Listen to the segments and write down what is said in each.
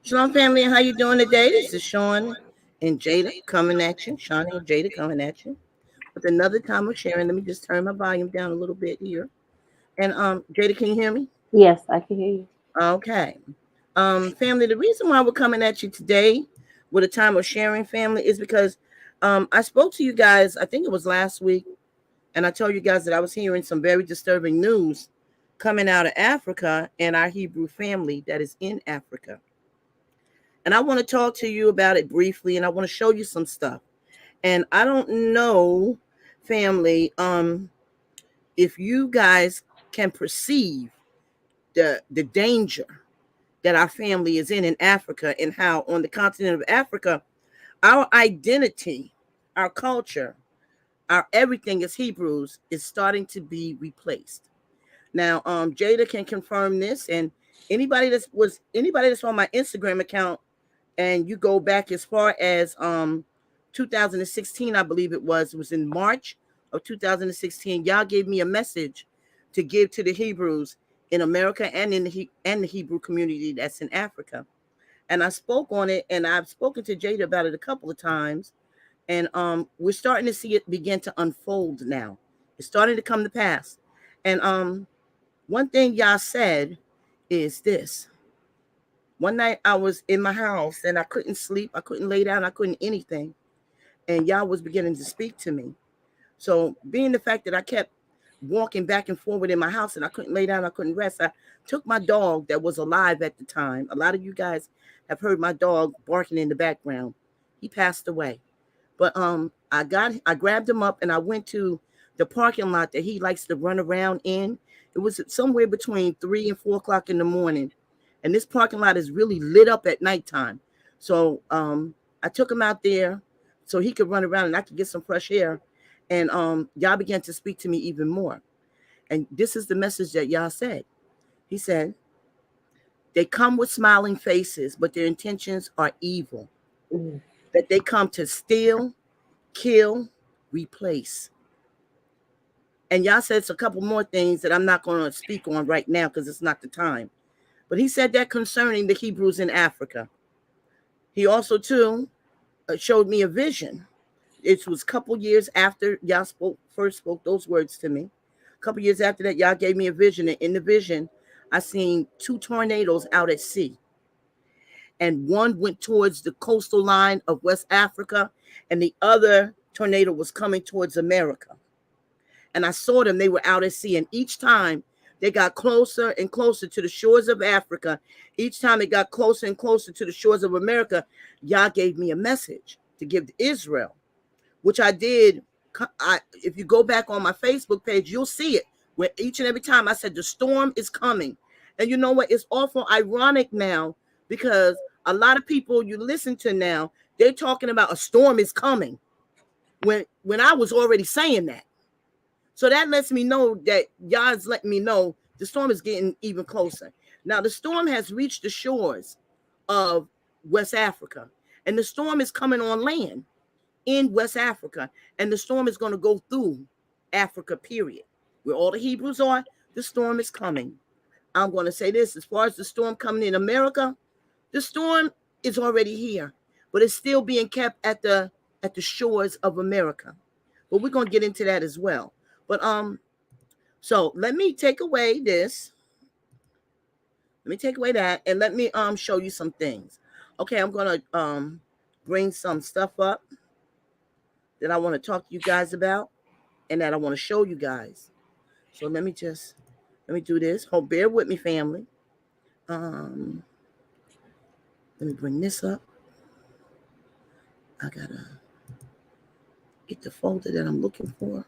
Shalom, family. How you doing today? This is Sean and Jada coming at you. Sean and Jada coming at you with another time of sharing. Let me just turn my volume down a little bit here. And Jada, can you hear me? Yes, I can hear you. Okay. Family, the reason why we're coming at you today with a time of sharing, family, is because I spoke to you guys. I think it was last week, and I told you guys that I was hearing some very disturbing news coming out of Africa and our Hebrew family that is in Africa. And I want to talk to you about it briefly, and I want to show you some stuff. And I don't know, family, if you guys can perceive the danger that our family is in Africa, and how on the continent of Africa, our identity, our culture, our everything as Hebrews is starting to be replaced. Now, Jada can confirm this, and anybody that's on my Instagram account, and you go back as far as 2016, I believe it was in March of 2016. Y'all gave me a message to give to the Hebrews in America and in the Hebrew community that's in Africa. And I spoke on it, and I've spoken to Jada about it a couple of times, and we're starting to see it begin to unfold now. It's starting to come to pass. And one thing y'all said is this. One night I was in my house and I couldn't sleep. I couldn't lay down. I couldn't anything. And y'all was beginning to speak to me. So being the fact that I kept walking back and forward in my house and I couldn't lay down, I couldn't rest, I took my dog that was alive at the time. A lot of you guys have heard my dog barking in the background. He passed away. But I grabbed him up and I went to the parking lot that he likes to run around in. It was somewhere between 3 and 4 o'clock in the morning. And this parking lot is really lit up at nighttime. So I took him out there so he could run around and I could get some fresh air. And y'all began to speak to me even more. And this is the message that y'all said. He said, they come with smiling faces, but their intentions are evil. Mm. That they come to steal, kill, replace. And y'all said a couple more things that I'm not going to speak on right now because it's not the time. But he said that concerning the Hebrews in Africa. He also, too, showed me a vision. It was a couple years after y'all first spoke those words to me. A couple years after that, y'all gave me a vision. And in the vision, I seen two tornadoes out at sea. And one went towards the coastal line of West Africa, and the other tornado was coming towards America. And I saw them, they were out at sea. And each time they got closer and closer to the shores of Africa, each time it got closer and closer to the shores of America, Yah gave me a message to give to Israel, which I did. If you go back on my Facebook page, you'll see it, where each and every time I said the storm is coming. And you know what? It's awful ironic now, because a lot of people you listen to now, they're talking about a storm is coming when I was already saying that. So that lets me know that Yah's letting me know the storm is getting even closer. Now, the storm has reached the shores of West Africa, and the storm is coming on land in West Africa, and the storm is going to go through Africa, period. Where all the Hebrews are, the storm is coming. I'm going to say this, as far as the storm coming in America, the storm is already here, but it's still being kept at the shores of America. But we're going to get into that as well. But so let me take away this. Let me take away that, and let me show you some things. Okay, I'm gonna bring some stuff up that I want to talk to you guys about, and that I want to show you guys. So let me do this. Hold, bear with me, family. Let me bring this up. I gotta get the folder that I'm looking for.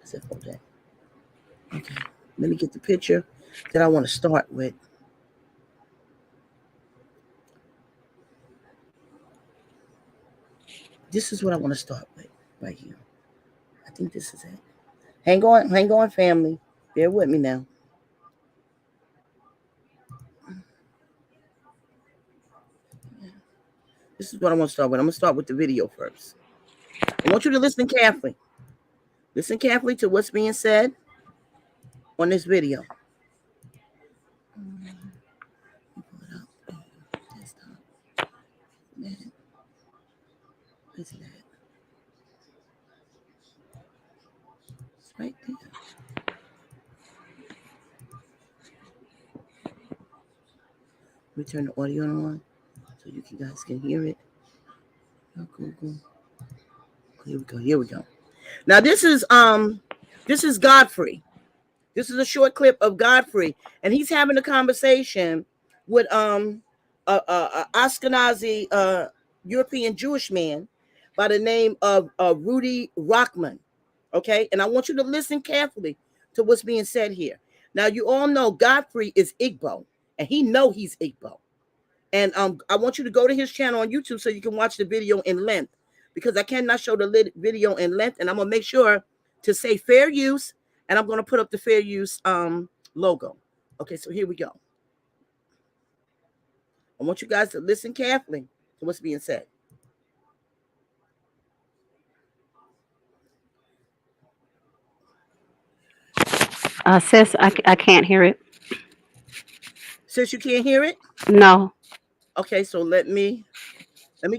Is it folder? Okay. Let me get the picture that I want to start with. This is what I want to start with right here. I think this is it. Hang on, family. Bear with me now. This is what I want to start with. I'm going to start with the video first. I want you to listen carefully. Listen carefully to what's being said. on this video. Where's that? It's right there. Let me turn the audio on so you guys can hear it. Oh, Google. Here we go. Here we go. Now this is Godfrey. This is a short clip of Godfrey, and he's having a conversation with Ashkenazi European Jewish man by the name of Rudy Rockman. Okay, and I want you to listen carefully to what's being said here. Now you all know Godfrey is Igbo, and he know he's Igbo. And I want you to go to his channel on YouTube so you can watch the video in length, because I cannot show the video in length, and I'm gonna make sure to say fair use, and I'm gonna put up the fair use logo. Okay, so here we go. I want you guys to listen carefully to what's being said. Sis, I can't hear it. Sis, you can't hear it? No. Okay, so let me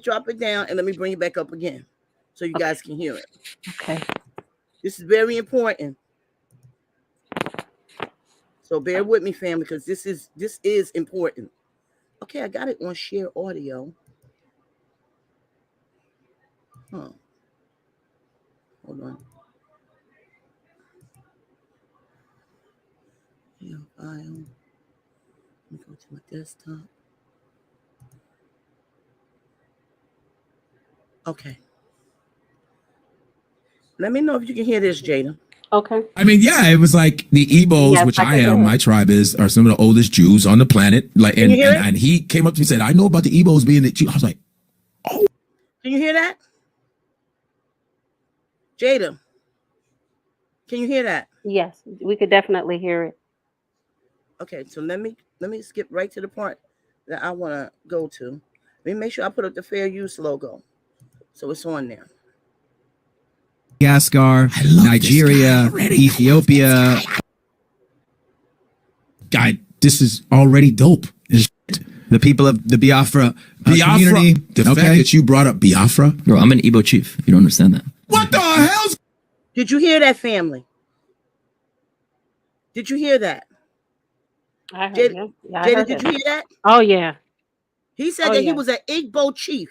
drop it down and let me bring it back up again so you guys can hear it. Okay. This is very important. So bear with me, fam, because this is important. Okay, I got it on share audio. Huh. Hold on. Yeah, file. Let me go to my desktop. Okay. Let me know if you can hear this, Jada. Okay. I mean, yeah, it was like the Igbos, Yes, which I I can am. hear it. My tribe are some of the oldest Jews on the planet. Like, Can you hear it? and he came up to me and said, "I know about the Igbos being the Jews." I was like, "Oh." Can you hear that? Jada, can you hear that? Yes, we could definitely hear it. Okay, so let me skip right to the part that I want to go to. Let me make sure I put up the fair use logo, so it's on there. Madagascar, Nigeria, Ethiopia. Guy, this is already dope. The people of the Biafra community. The fact that you brought up Biafra. Bro, I'm an Igbo chief. You don't understand that. What the hell's Did you hear that, family? Did you hear that? I heard Jada, you. Yeah, I Jada, heard did it. you hear that? Oh yeah. He said Oh, that yeah. he was an Igbo chief,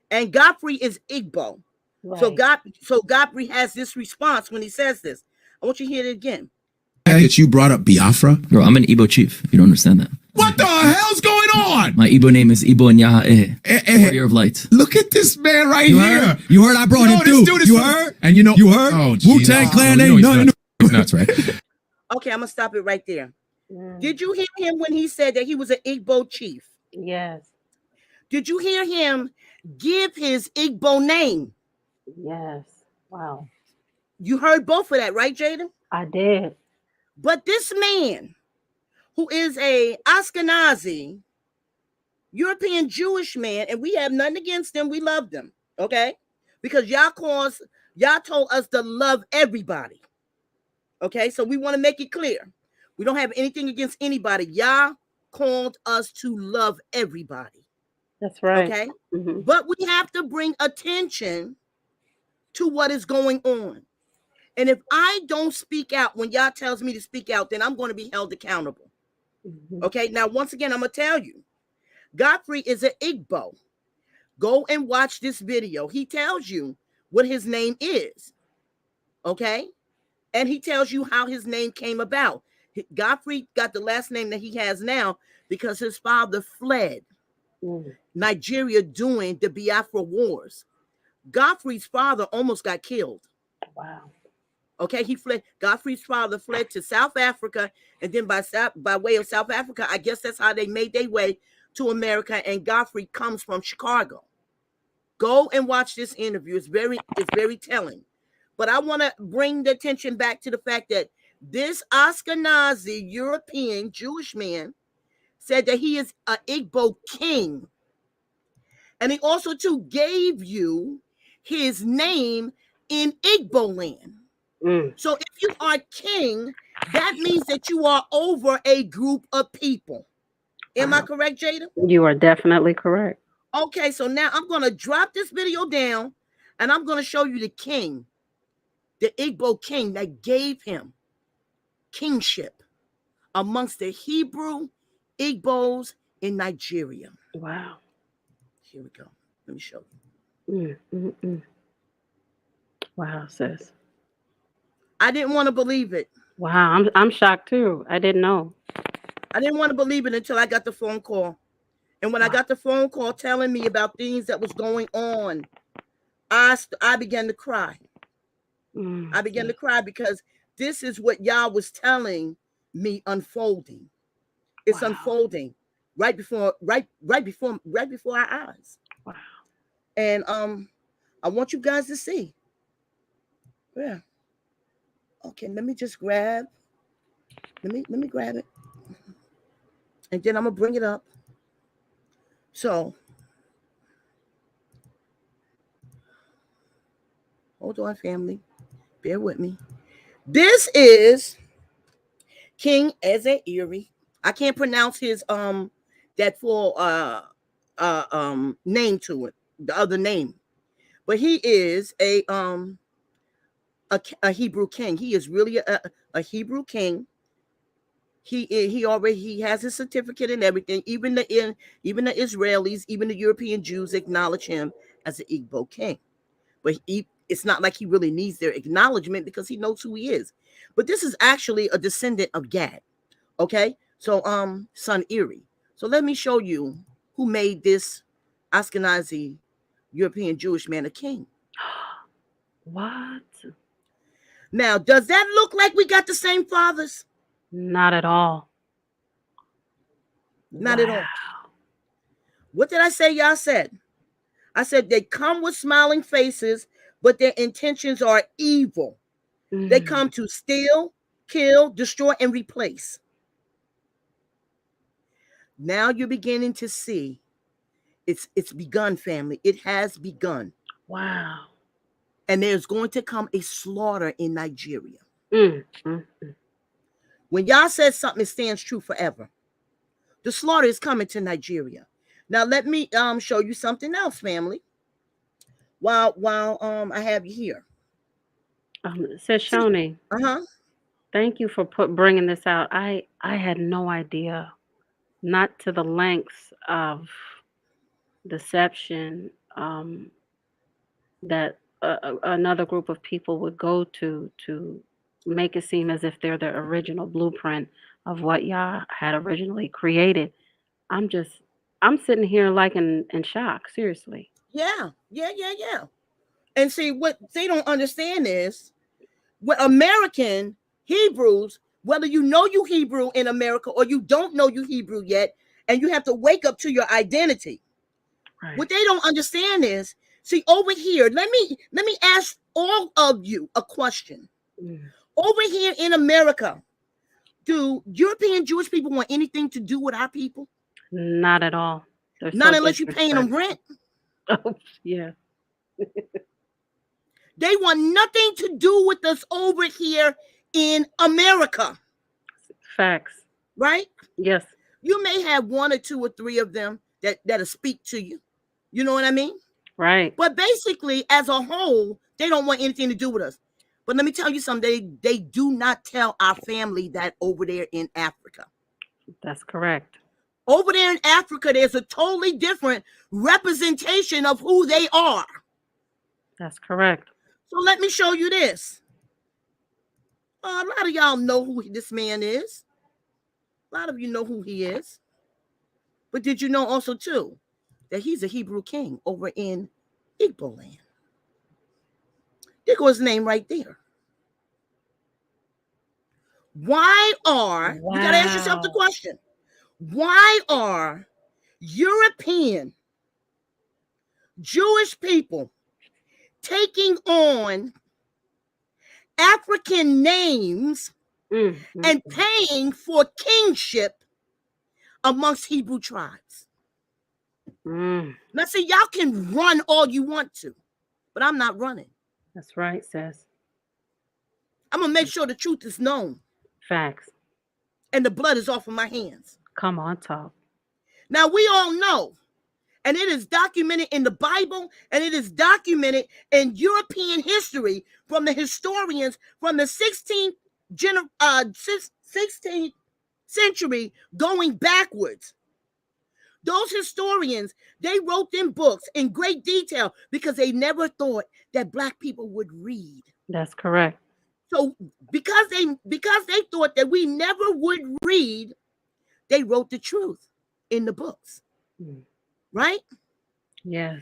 and Godfrey is Igbo. Right. So Godfrey has this response when he says this. I want you to hear it again. the fact that you brought up Biafra? Bro, I'm an Igbo chief. You don't understand that. What the hell's going on? My Igbo name is Igbo Nyaha Warrior of Light. Look at this man right You here. heard? You heard I brought him This through. dude is You from- heard? And you know, You heard? Oh, Wu-Tang Clan you know ain't he's nothing. nuts. He's nuts, right? Okay, I'm gonna stop it right there. Mm, Did you hear him when he said that he was an Igbo chief? yes. Did you hear him give his Igbo name? Yes. Wow. You heard both of that, right, Jaden? I did. But this man, who is a Ashkenazi European Jewish man, and we have nothing against them, we love them, okay? Because y'all told us to love everybody, okay? So we want to make it clear. We don't have anything against anybody. Y'all called us to love everybody, That's right. okay? Mhm. But we have to bring attention to what is going on. And if I don't speak out when y'all tells me to speak out, then I'm going to be held accountable. Mhm. Okay, now once again, I'm going to tell you, Godfrey is an Igbo. Go and watch this video. He tells you what his name is. Okay, and he tells you how his name came about. Godfrey got the last name that he has now because his father fled Mm. Nigeria during the Biafra Wars. Godfrey's father almost got killed. Wow. Okay, he fled. Godfrey's father fled to South Africa, and then by way of South Africa, I guess that's how they made their way to America. And Godfrey comes from Chicago. Go and watch this interview. It's very telling. But I want to bring the attention back to the fact that this Ashkenazi European Jewish man said that he is an Igbo king, and he also too gave you his name in Igbo land. Mm. So if you are king, that means that you are over a group of people. Am I correct, Jada? You are definitely correct. Okay, so now I'm going to drop this video down and I'm going to show you the king, the Igbo king that gave him kingship amongst the Hebrew Igbos in Nigeria. Wow. Here we go. Let me show you. Wow, sis. I didn't want to believe it. Wow, I'm shocked too. I didn't know. I didn't want to believe it until I got the phone call. And when I got the phone call telling me about things that was going on, I began to cry. I began to cry because this is what Yah was telling me unfolding. It's unfolding right before our eyes. Wow. And I want you guys to see. Yeah. Okay, let me just grab. Let me grab it. And then I'm gonna bring it up. So hold on, family. Bear with me. This is King Eze-Eri. I can't pronounce his that full name to it, the other name. But he is a Hebrew king. He is really a Hebrew king. He has his certificate and everything. Even the Israelis, even the European Jews acknowledge him as an Igbo king. But it's not like he really needs their acknowledgement because he knows who he is. But this is actually a descendant of Gad. Okay, so son Eri. So let me show you who made this Ashkenazi European Jewish man a king. What? Now, does that look like we got the same fathers? Not at all. Not at all. What did I say? Y'all said. I said they come with smiling faces, but their intentions are evil. They come to steal, kill, destroy, and replace. Now you're beginning to see it's begun, family. It has begun. Wow. And there's going to come a slaughter in Nigeria. When y'all said something, it stands true forever. The slaughter is coming to Nigeria. Now let me show you something else, family. While I have you here. Sis Shoni. Thank you for bringing this out. I had no idea, not to the lengths of deception that another group of people would go to make it seem as if they're the original blueprint of what Yah had originally created. I'm sitting here like in shock, seriously. Yeah. And see, what they don't understand is what American Hebrews, whether you know you Hebrew in America or you don't know you Hebrew yet, and you have to wake up to your identity. Right. What they don't understand is, see, over here, let me ask all of you a question. Over here in America, do European Jewish people want anything to do with our people? Not at all. Not unless you're paying them rent. Oh, yeah. They want nothing to do with us over here in America. Facts. Right? Yes. You may have one or two or three of them that'll speak to you. You know what I mean? Right. But basically, as a whole, they don't want anything to do with us. But let me tell you something. They do not tell our family that over there in Africa. That's correct. Over there in Africa, there's a totally different representation of who they are. That's correct. So let me show you this. A lot of y'all know who this man is. A lot of you know who he is. But did you know also, too, that he's a Hebrew king over in Igbo land? There goes his name right there. Why are, you got to ask yourself the question, why are European Jewish people taking on African names and paying for kingship amongst Hebrew tribes? Now, see, y'all can run all you want to, but I'm not running. That's right, sis. I'm going to make sure the truth is known. Facts. and the blood is off of my hands. Come on, talk. Now, we all know, and it is documented in the Bible, and it is documented in European history from the historians from the 16th century going backwards. Those historians, they wrote them books in great detail because they never thought that Black people would read. That's correct. So because they thought that we never would read, they wrote the truth in the books. Right? Yes.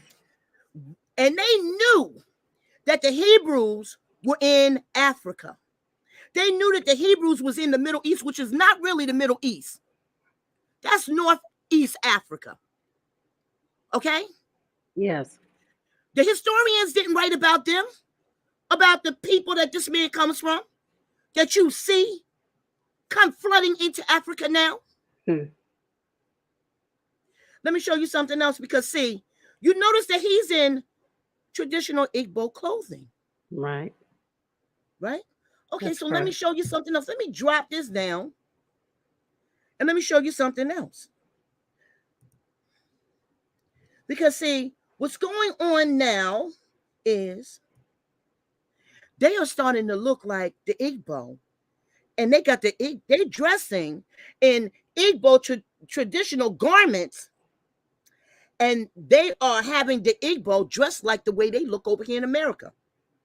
And they knew that the Hebrews were in Africa. They knew that the Hebrews was in the Middle East, which is not really the Middle East. That's Northeast Africa. Okay? Yes. The historians didn't write about them, about the people that this man comes from, that you see come flooding into Africa now. Let me show you something else, because see, you notice that he's in traditional Igbo clothing. Right. Right? Okay, That's so let me correct. show you something else. Let me drop this down and let me show you something else. Because see, what's going on now is they are starting to look like the Igbo, and they got they're dressing in Igbo traditional garments, and they are having the Igbo dressed like the way they look over here in America.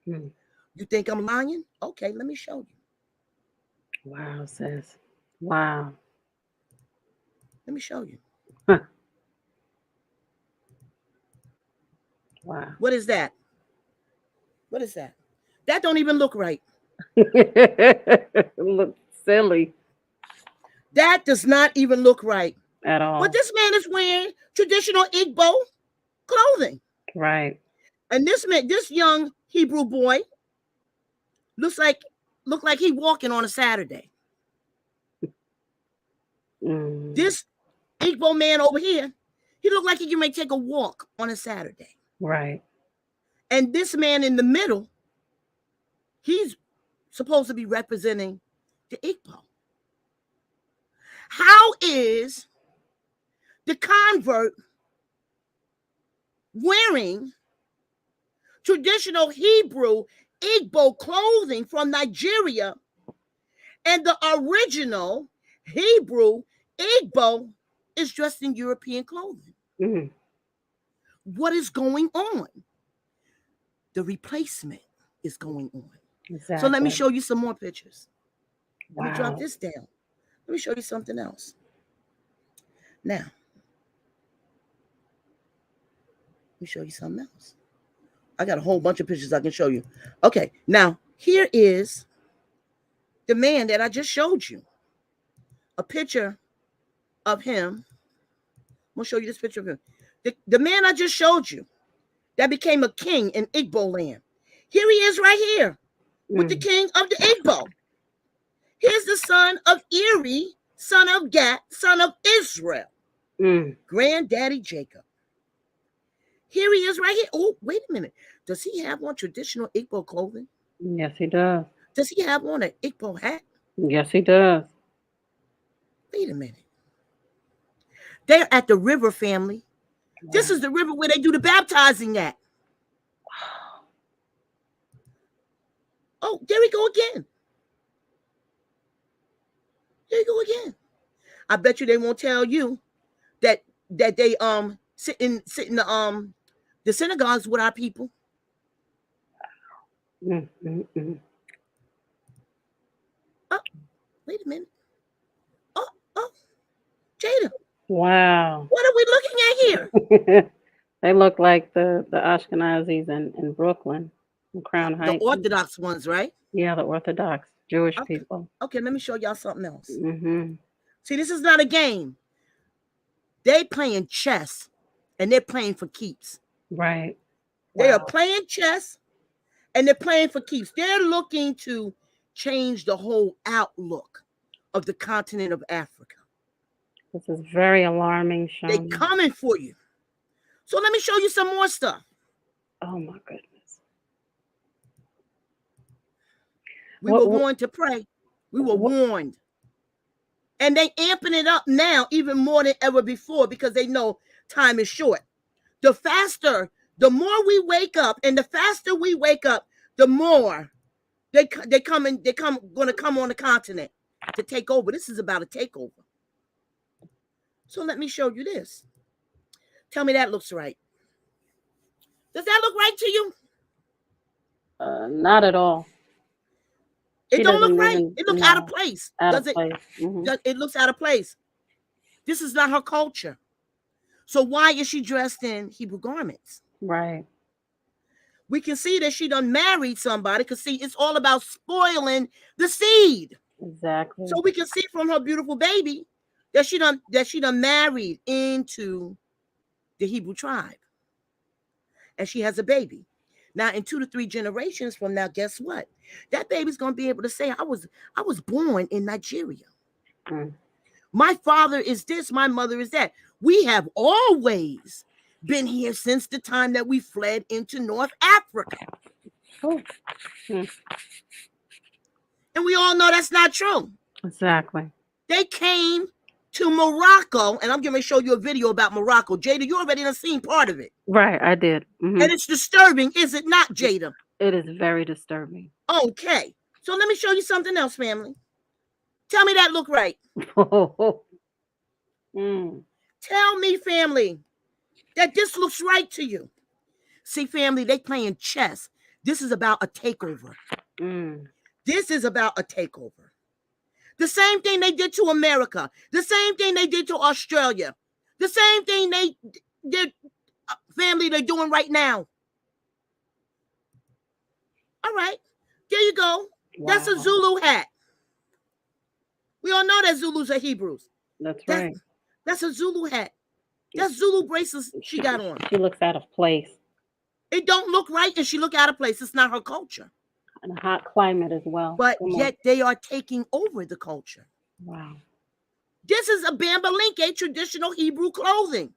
You think I'm lying? Okay, let me show you. Wow, sis. Wow. Let me show you. Wow. What is that? What is that? That don't even look right. Look silly That does not even look right. at all. But this man is wearing traditional Igbo clothing. Right. And this young Hebrew boy look like he walking on a Saturday. This Igbo man over here, he looked like he may take a walk on a Saturday. Right. And this man in the middle, he's supposed to be representing the Igbo. How is the convert wearing traditional Hebrew Igbo clothing from Nigeria, and the original Hebrew Igbo is dressed in European clothing? What is going on? The replacement is going on. Exactly. So let me show you some more pictures. Let me drop Wow. this down. Let me show you something else. Now, let me show you something else. I got a whole bunch of pictures I can show you. Okay, now here is the man that I just showed you. A picture of him. I'm going to show you this picture of him. The man I just showed you that became a king in Igbo land. Here he is right here with the king of the Igbo. Here's the son of Eri, son of Gat, son of Israel. Granddaddy Jacob. Here he is right here. Oh, wait a minute. Does he have on traditional Igbo clothing? Yes, he does. Does he have on an Igbo hat? Yes, he does. Wait a minute. They're at the river, family. Wow. This is the river where they do the baptizing at. Oh, there we go again. There you go again. I bet you they won't tell you that they sit in the synagogues with our people. Oh, wait a minute. Oh, Jada. Wow. What are we looking at here? They look like the Ashkenazis in Brooklyn, in Crown The Heights. Orthodox ones, right? Yeah, the Orthodox Jewish Okay. people. Okay, let me show y'all something else. Mm-hmm. See, this is not a game. They playing chess, and they're playing for keeps. Right. They are Wow. playing chess, and they're playing for keeps. They're looking to change the whole outlook of the continent of Africa. This is very alarming, They Sean. coming for you. So let me show you some more stuff. Oh my goodness. We What- were warned to pray. We were warned. And they amping it up now even more than ever before because they know time is short. The faster, the more we wake up, and the faster we wake up, the more they going to come on the continent to take over. This is about a takeover. So let me show you this. Tell me that looks right. Does that look right to you? Not at all. It She don't look doesn't right. even- It looks no, out of place. Out Does of it? place. Mhm. It looks out of place. This is not her culture. So why is she dressed in Hebrew garments? Right. We can see that she done married somebody because see, it's all about spoiling the seed. Exactly. So we can see from her beautiful baby that she done married into the Hebrew tribe. And she has a baby. Now, in 2 to 3 generations from now, guess what? That baby's gonna be able to say, I was born in Nigeria. Mm. My father is this, my mother is that. We have always been here since the time that we fled into North Africa. Oh. Mm. And we all know that's not true. Exactly. They came to Morocco, and I'm going to show you a video about Morocco. Jada, you already done seen part of it. Right, I did. Mhm. And it's disturbing, is it not, Jada? It is very disturbing. Okay. So let me show you something else, family. Tell me that look right. Mm. Tell me, family, that this looks right to you. See, family, they playing chess. This is about a takeover. Mm. This is about a takeover. The same thing they did to America. The same thing they did to Australia. The same thing they did, family, they're doing right now. All right. There you go. Wow. That's a Zulu hat. We all know that Zulus are Hebrews. That's right. That's a Zulu hat. That's Zulu bracelets she got on. She looks out of place. It don't look right, and she look out of place. It's not her culture. And a hot climate as well. But Come on. yet they are taking over the culture. Wow. This is a Bambalinke traditional Hebrew clothing.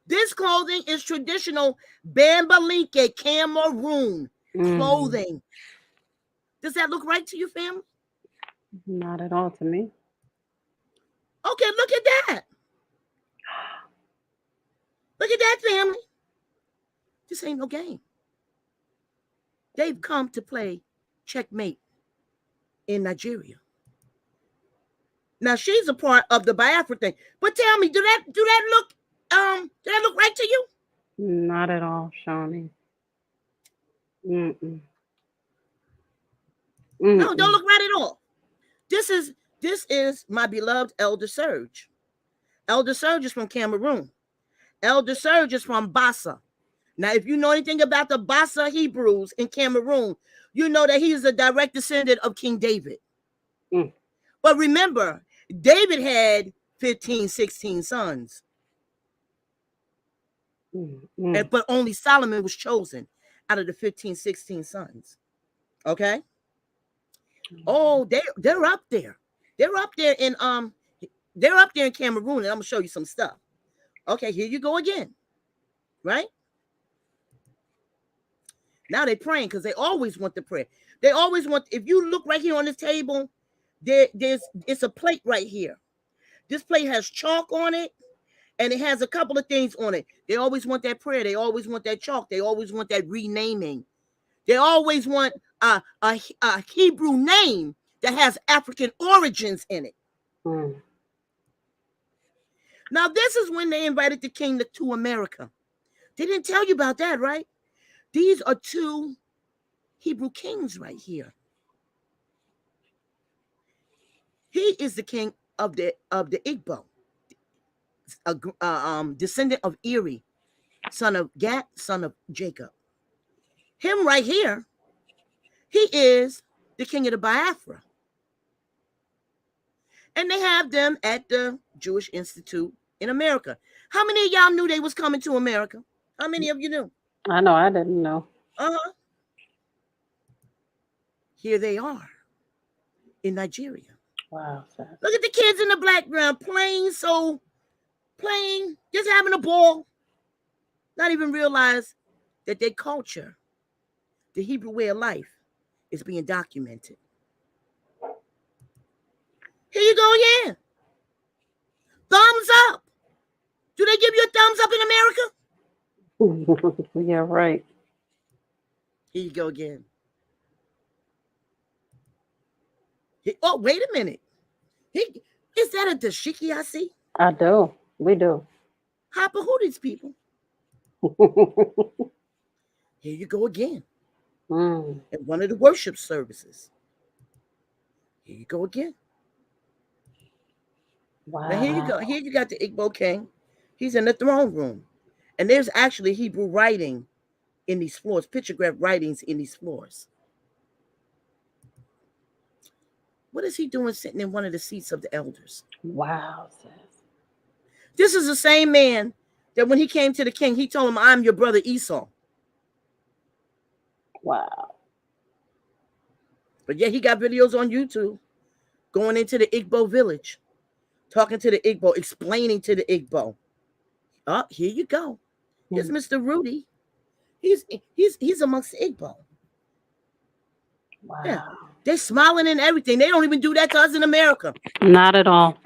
This clothing is traditional Bambalinke Cameroon clothing. Does that look right to you, family? Not at all to me. Okay, look at that. Look at that, family. This ain't no game. They've come to play checkmate in Nigeria. Now she's a part of the Biafra thing. But tell me, do that look right to you? Not at all, Shawnee. Mm-mm. No, don't look right at all. This is my beloved Elder Serge. Elder Serge is from Cameroon. Elder Serge is from Bassa. Now, if you know anything about the Bassa Hebrews in Cameroon, you know that he is a direct descendant of King David. Mm. But remember, David had 15, 16 sons. But only Solomon was chosen out of the 15, 16 sons. Okay? Oh, they're up there. They're up there in Cameroon, and I'm gonna show you some stuff. Okay, here you go again. Right? Now they're praying because they always want the prayer. They always want, if you look right here on this table, it's a plate right here. This plate has chalk on it, and it has a couple of things on it. They always want that prayer. They always want that chalk. They always want that renaming. They always want a Hebrew name that has African origins in it. Mm. Now, this is when they invited the king to America. They didn't tell you about that, right? These are 2 Hebrew kings right here. He is the king of the Igbo, descendant of Eri, son of Gad, son of Jacob. Him right here, he is the king of the Biafra. And they have them at the Jewish Institute in America. How many of y'all knew they was coming to America? How many of you knew? I know, I didn't know. Here they are in Nigeria. Wow. Look at the kids in the background playing, just having a ball. Not even realize that their culture, the Hebrew way of life, is being documented. Here you go again. Thumbs up. Do they give you a thumbs up in America? Yeah, right. Here you go again. Oh, wait a minute. Is that a dashiki I see? I do. We do. Hopper, who these people? Here you go again. At one of the worship services. Here you go again. Wow. Now here you go. Here you got the Igbo king. He's in the throne room. And there's actually Hebrew writing in these floors, pictograph writings in these floors. What is he doing sitting in one of the seats of the elders? Wow, sis. This is the same man that when he came to the king, he told him, I'm your brother Esau. Wow. But yet he got videos on YouTube going into the Igbo village, talking to the Igbo, explaining to the Igbo. Oh, here you go. Here's Mr. Rudy. He's amongst the Igbo. Wow. Yeah. They're smiling and everything. They don't even do that to us in America. Not at all.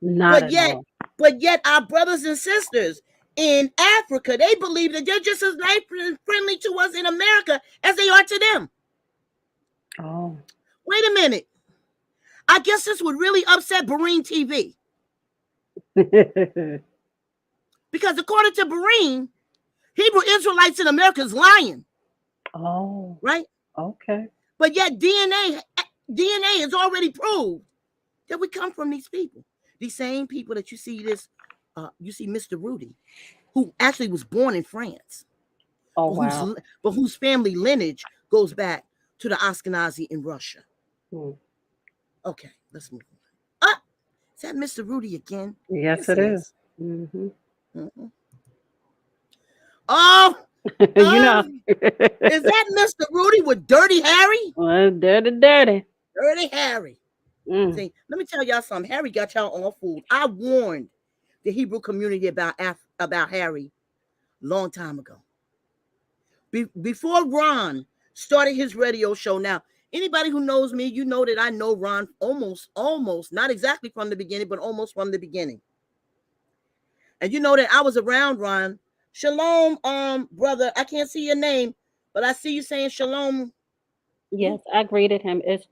Not at all. But yet our brothers and sisters in Africa, they believe that they're just as friendly to us in America as they are to them. Oh. Wait a minute. I guess this would really upset Bareen TV. Because according to Bareen, Hebrew Israelites in America is lying. Oh. Right? Okay. But yet DNA has already proved that we come from these people. These same people that you see you see Mr. Rudy, who actually was born in France. Oh, wow. But whose family lineage goes back to the Ashkenazi in Russia. Okay, let's move on. Is that Mr. Rudy again? Yes, it is. Mm-hmm. Oh, you know. Is that Mr. Rudy with Dirty Harry? Well, dirty. Dirty Harry. See, let me tell y'all something. Harry got y'all all fooled. I warned the Hebrew community about Harry a long time ago. Before Ron started his radio show. Now, anybody who knows me, you know that I know Ron almost, not exactly from the beginning, but almost from the beginning. And you know that I was around Ron. Shalom, brother. I can't see your name, but I see you saying shalom. Yes, I greeted him. It's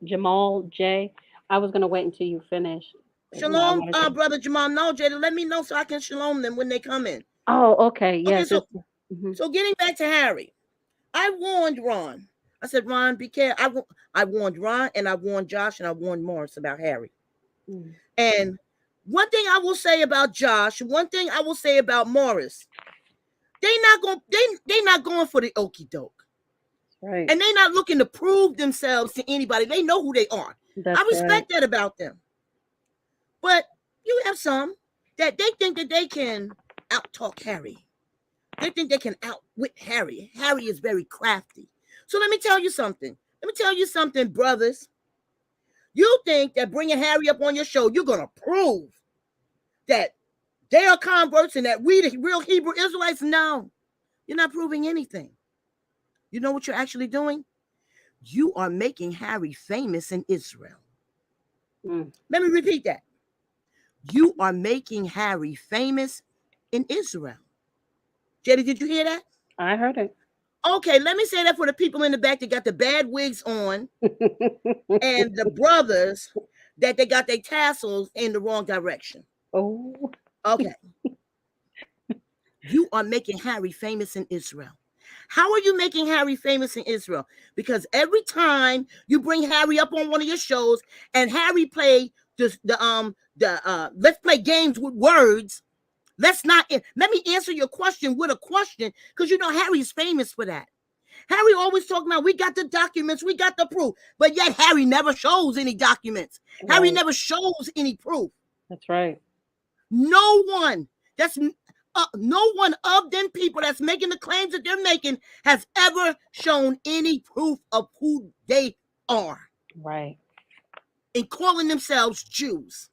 Jamal J. I was going to wait until you finish. Shalom, brother Jamal. No, Jada, let me know so I can shalom them when they come in. Oh, okay. Yes. Okay, so getting back to Harry, I warned Ron. I said, Ron, be careful. I warned Ron and I warned Josh and I warned Morris about Harry. And one thing I will say about Josh, one thing I will say about Morris, they not going for the okie doke. Right. And they're not looking to prove themselves to anybody. They know who they are. I respect that about them. But you have some that they think that they can out-talk Harry. They think they can outwit Harry. Harry is very crafty. So let me tell you something. Brothers. You think that bringing Harry up on your show, you're going to prove that they are converts and that we, the real Hebrew Israelites? No, you're not proving anything. You know what you're actually doing? You are making Harry famous in Israel. Let me repeat that. You are making Harry famous in Israel. Jetty, did you hear that? I heard it. Okay, let me say that for the people in the back that got the bad wigs on and the brothers that they got their tassels in the wrong direction. Oh. Okay. You are making Harry famous in Israel. How are you making Harry famous in Israel? Because every time you bring Harry up on one of your shows and Harry play let's play games with words. Let me answer your question with a question, because you know Harry is famous for that. Harry always talking about, we got the documents, we got the proof, but yet Harry never shows any documents. Right. Harry never shows any proof. That's right. No one of them people that's making the claims that they're making has ever shown any proof of who they are. Right. In calling themselves Jews.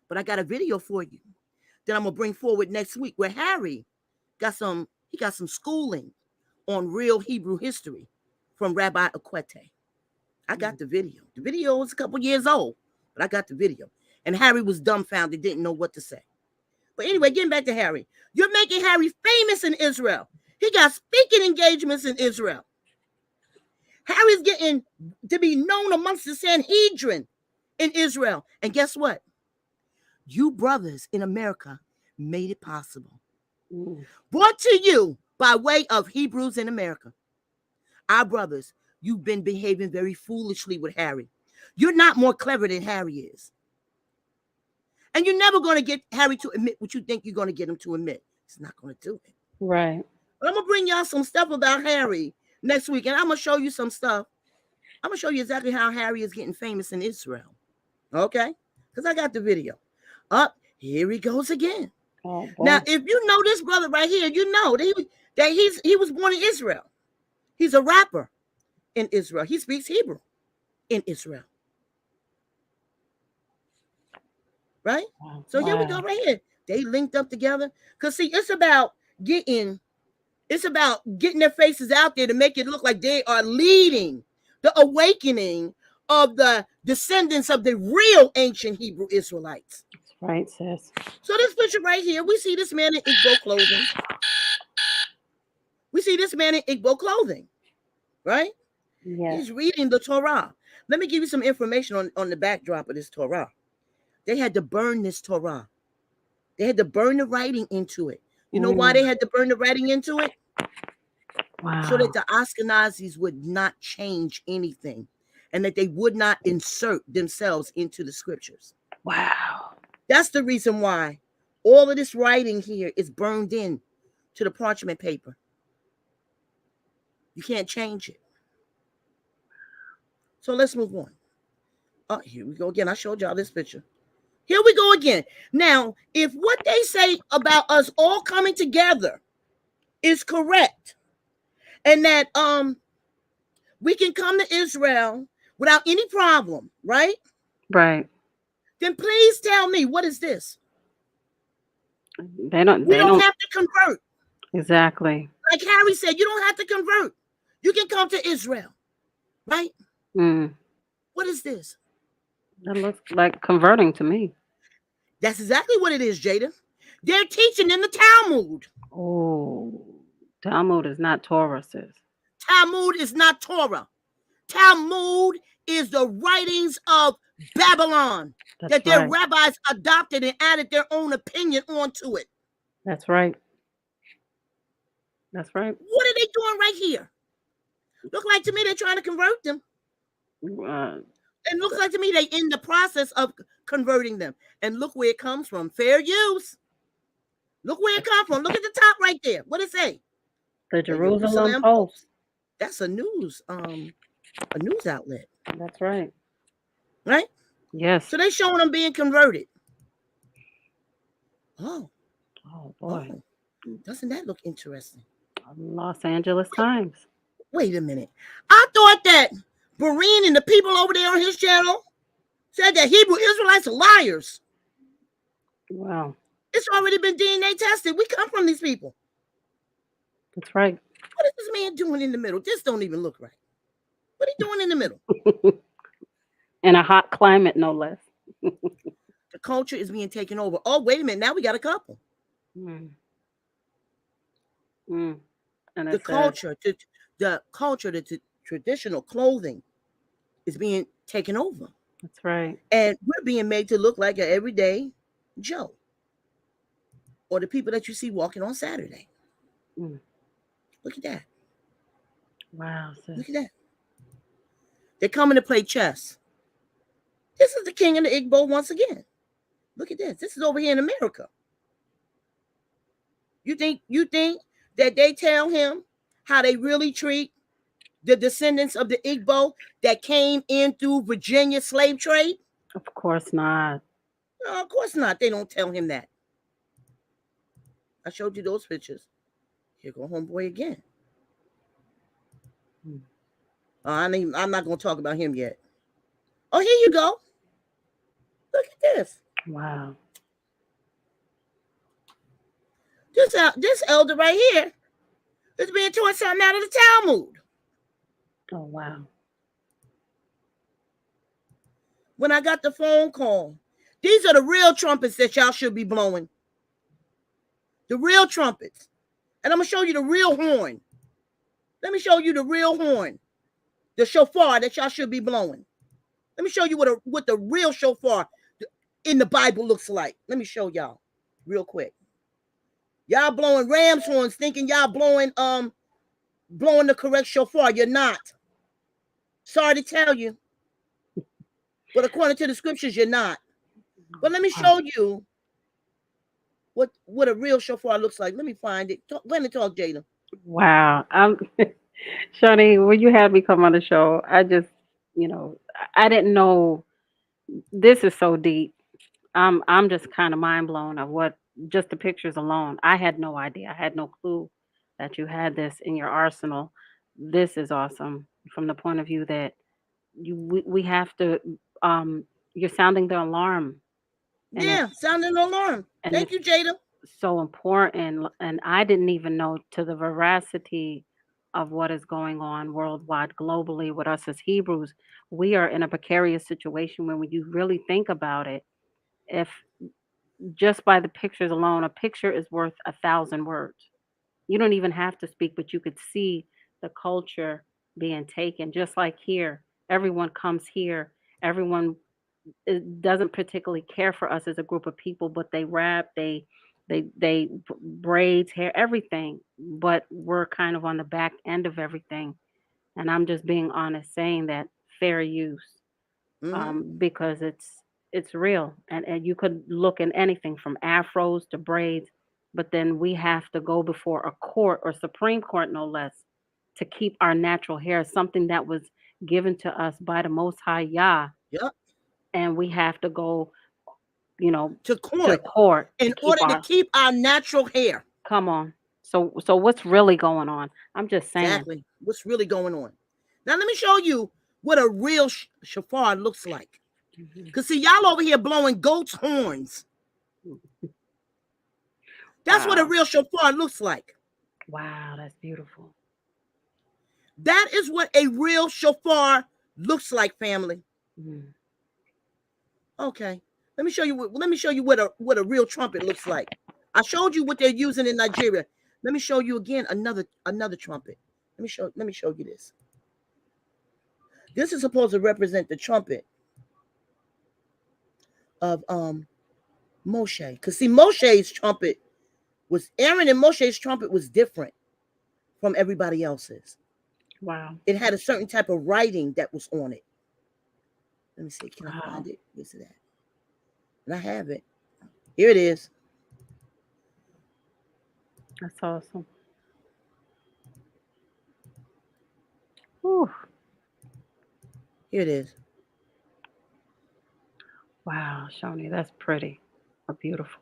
But I got a video for you that I'm gonna bring forward next week where Harry got some schooling on real Hebrew history from Rabbi Akwete. I got the video. The video was a couple years old, but I got the video. And Harry was dumbfounded, didn't know what to say. But anyway, getting back to Harry. You're making Harry famous in Israel. He got speaking engagements in Israel. Harry's getting to be known amongst the Sanhedrin in Israel. And guess what? You brothers in America made it possible. Brought to you by way of Hebrews in America. Our brothers, you've been behaving very foolishly with Harry. You're not more clever than Harry is. And you're never going to get Harry to admit what you think you're going to get him to admit. He's not going to do it. Right. But I'm going to bring y'all some stuff about Harry next week. And I'm going to show you some stuff. I'm going to show you exactly how Harry is getting famous in Israel. Okay? Because I got the video. Up, here he goes again. Oh, now, if you know this brother right here, you know that he was born in Israel. He's a rapper in Israel. He speaks Hebrew in Israel. Right? wow. So here we go right here. They linked up together. Because see, it's about getting their faces out there to make it look like they are leading the awakening of the descendants of the real ancient Hebrew Israelites. That's right, sis. So this picture right here, we see this man in Igbo clothing. We see this man in Igbo clothing, right? Yes. He's reading the Torah. Let me give you some information on the backdrop of this Torah. They had to burn this Torah. They had to burn the writing into it. You know why they had to burn the writing into it? Wow. So that the Ashkenazis would not change anything and that they would not insert themselves into the scriptures. Wow. That's the reason why all of this writing here is burned in to the parchment paper. You can't change it. So let's move on. Oh, here we go again. I showed y'all this picture. Here we go again. Now, if what they say about us all coming together is correct, and that we can come to Israel without any problem, right? Right. Then please tell me, what is this? They don't We don't have to convert. exactly. Like Harry said, you don't have to convert. You can come to Israel, right? What is this? That looks like converting to me. That's exactly what it is, Jada. They're teaching in the Talmud. Oh, Talmud is not Torah, sis. Talmud is not Torah. Talmud is the writings of Babylon that their rabbis adopted and added their own opinion onto it. That's right. That's right. What are they doing right here? Look like to me they're trying to convert them. It looks like to me they in the process of converting them. And look where it comes from. Fair use. Look where it comes from. Look at the top right there. What it say? The Jerusalem Post. That's a news outlet. That's right. Right? Yes. So they showing them being converted. Oh boy. Doesn't that look interesting? Los Angeles Times. Wait a minute. I thought that Bareen and the people over there on his channel said that Hebrew Israelites are liars. Wow. It's already been DNA tested. We come from these people. That's right. What is this man doing in the middle? This don't even look right. What are you doing in the middle? In a hot climate, no less. The culture is being taken over. Oh, wait a minute. Now we got a couple. And The culture, the traditional clothing is being taken over. That's right. And we're being made to look like an everyday Joe. Or the people that you see walking on Saturday. Look at that. Wow. Sis. Look at that. They're coming to play chess. This is the king of the Igbo once again. Look at this. This is over here in America. You think that they tell him how they really treat the descendants of the Igbo that came in through Virginia slave trade? Of course not. No, of course not. They don't tell him that. I showed you those pictures. Here go homeboy again. I'm not going to talk about him yet. Oh, here you go. Look at this. Wow. This elder right here is being taught something out of the Talmud. Oh, wow. when I got the phone call. These are the real trumpets that y'all should be blowing. The real trumpets. And I'm going to show you the real horn. Let me show you the real horn. The shofar that y'all should be blowing. Let me show you what the real shofar in the Bible looks like. Let me show y'all real quick. Y'all blowing ram's horns thinking y'all blowing the correct shofar. You're not. Sorry to tell you. But according to the scriptures, you're not. But let me show you what a real shofar looks like. Let me find it. Let me talk, Jada. Wow. Shawnee, when you had me come on the show, I just, I didn't know this is so deep. I'm just kind of mind blown of what just the pictures alone. I had no idea. I had no clue that you had this in your arsenal. This is awesome from the point of view that we have to you're sounding the alarm. And Yeah, sounding an alarm. and Thank you, it's Jada. so important, and I didn't even know to the veracity of what is going on worldwide, globally, with us as Hebrews. We are in a precarious situation when you really think about it. If just by the pictures alone, a picture is worth 1,000 words. You don't even have to speak, but you could see the culture being taken. Just like here, everyone comes here. Everyone doesn't particularly care for us as a group of people, but they rap, they braids hair, everything. But we're kind of on the back end of everything. And I'm just being honest, saying that fair use, because it's real, and you could look in anything from afros to braids, but then we have to go before a court, or Supreme Court no less, to keep our natural hair, something that was given to us by the Most High Yah, Yep. and we have to go, you know, To to court court to in keep order to our. keep our natural hair. Come on. So what's really going on? I'm just saying. Exactly. What's really going on? Now let me show you what a real shofar looks like. Because see, y'all over here blowing goat's horns. That's what a Wow. real shofar looks like. Wow, that's beautiful. That is what a real shofar looks like, family. Mm. Okay. Let me show you what a real trumpet looks like. I showed you what they're using in Nigeria. Let me show you again another trumpet. Let me show you this. This is supposed to represent the trumpet of Moshe. Because see, Aaron and Moshe's trumpet was different from everybody else's. Wow. It had a certain type of writing that was on it. Let me see. Can I Wow. find it? Where's it at? And I have it. Here it is. That's awesome. Whew. Here it is. Wow, Shawnee, that's pretty. Or beautiful.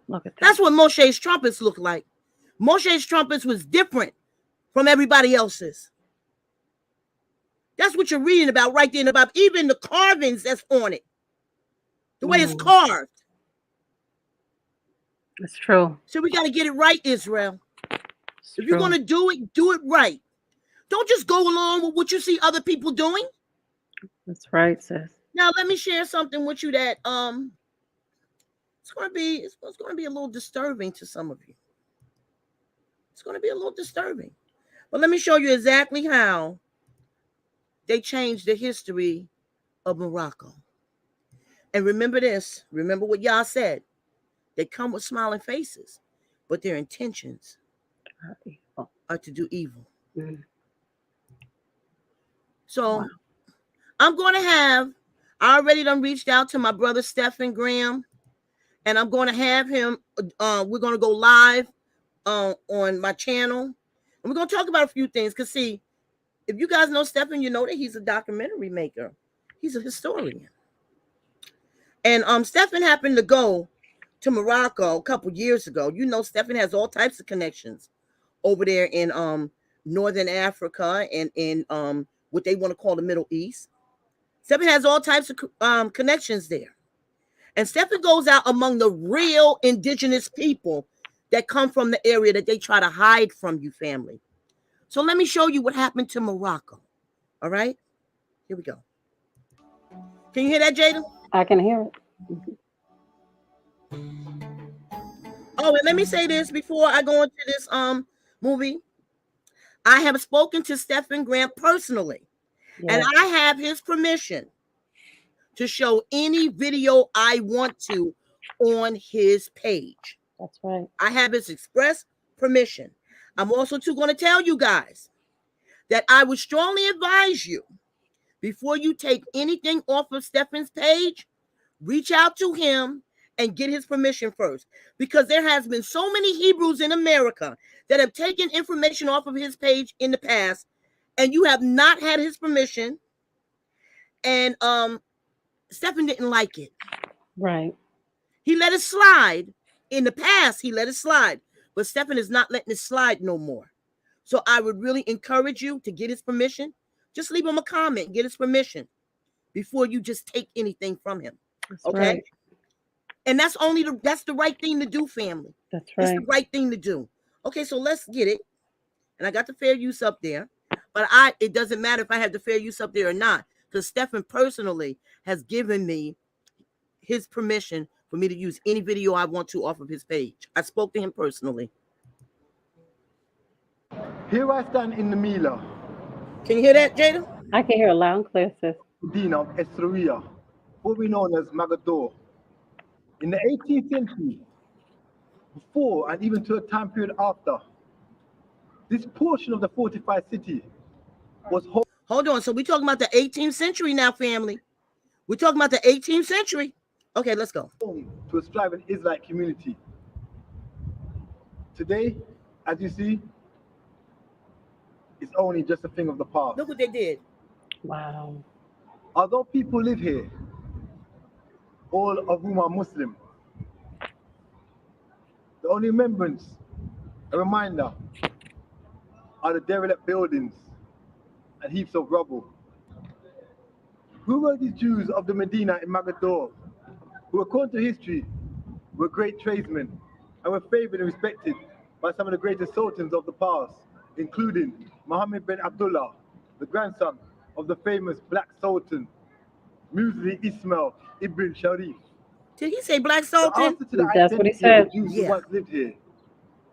Look at that. That's what Moshe's trumpets look like. Moshe's trumpets was different from everybody else's. That's what you're reading about right there, about even the carvings that's on it. The way it's carved. It's true. So we got to get it right, Israel. It's If you're true. going to do it right. Don't just go along with what you see other people doing. That's right, sis. Now let me share something with you that it's going to be a little disturbing to some of you. It's going to be a little disturbing. But let me show you exactly how they changed the history of Morocco. And remember this. Remember what y'all said. They come with smiling faces, but their intentions are to do evil. Mm. So Wow. I'm going to I already done reached out to my brother Stephen Graham, and I'm going to have him, we're going to go live on my channel. And we're going to talk about a few things. Because see, if you guys know Stephen, you know that he's a documentary maker. He's a historian. And Stephen happened to go to Morocco a couple years ago. You know, Stephen has all types of connections over there in Northern Africa and in what they want to call the Middle East. Stephen has all types of connections there. And Stephen goes out among the real indigenous people that come from the area that they try to hide from you, family. So let me show you what happened to Morocco. All right? Here we go. Can you hear that, Jada? I can hear it. Oh, and let me say this before I go into this movie. I have spoken to Stephen Grant personally, and I have his permission to show any video I want to on his page. That's right. I have his express permission. I'm also going to tell you guys that I would strongly advise you, before you take anything off of Stephen's page, reach out to him and get his permission first, because there has been so many Hebrews in America that have taken information off of his page in the past, and you have not had his permission, and Stephen didn't like it. Right. He let it slide. In the past, he let it slide, but Stephen is not letting it slide no more. So I would really encourage you to get his permission. Just leave him a comment, get his permission before you just take anything from him. That's Okay? right. And that's the right thing to do, family. That's It's right. the right thing to do. Okay, so let's get it. And I got the fair use up there, but it doesn't matter if I have the fair use up there or not, because Stephen personally has given me his permission for me to use any video I want to off of his page. I spoke to him personally. Here I stand in the Mila, Can you hear that, Jada? I can hear it loud and clear, sis. Medina of Esrauia, formerly known as Magador. In the 18th century, before and even to a time period after, this portion of the fortified city was home Hold on. So we're talking about the 18th century now, family. We're talking about the 18th century. Okay, let's go. to a thriving Israelite community. Today, as you see, it's only just a thing of the past. Look what they did. Wow. Although people live here, all of whom are Muslim, the only remembrance, a reminder, are the derelict buildings and heaps of rubble. Who were these Jews of the Medina in Magador, who according to history were great tradesmen and were favored and respected by some of the greatest sultans of the past, including Muhammad bin Abdullah, the grandson of the famous Black Sultan, Musa Ismail ibn Sharif. Did he say Black The Sultan? answer to the That's what he identity said. of the Jews who Yeah. once lived here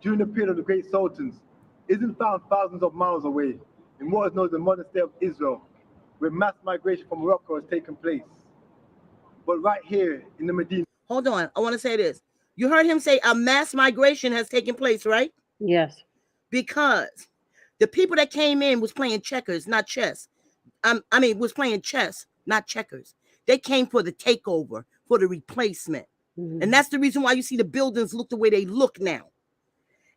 during the period of the great sultans isn't found thousands of miles away in what is known as the modern state of Israel, where mass migration from Morocco has taken place. But right here in the Medina, Hold on. I want to say this. You heard him say a mass migration has taken place, right? Yes. Because the people that came in was playing checkers, not chess. Was playing chess, not checkers. They came for the takeover, for the replacement. Mhm. And that's the reason why you see the buildings look the way they look now.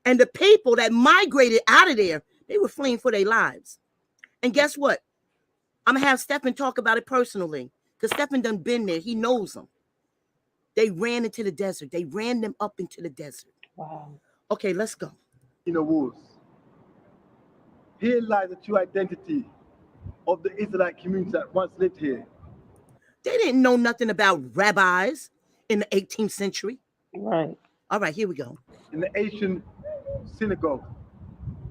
And the people that migrated out of there, they were fleeing for their lives. And guess what? I'm going to have Stephen talk about it personally, because Stephen done been there. He knows them. They ran into the desert. They ran them up into the desert. Wow. Okay, let's go. walls. Here lies the true identity of the Israelite community that once lived here. They didn't know nothing about rabbis in the 18th century. Right. All right, here we go. In the ancient synagogue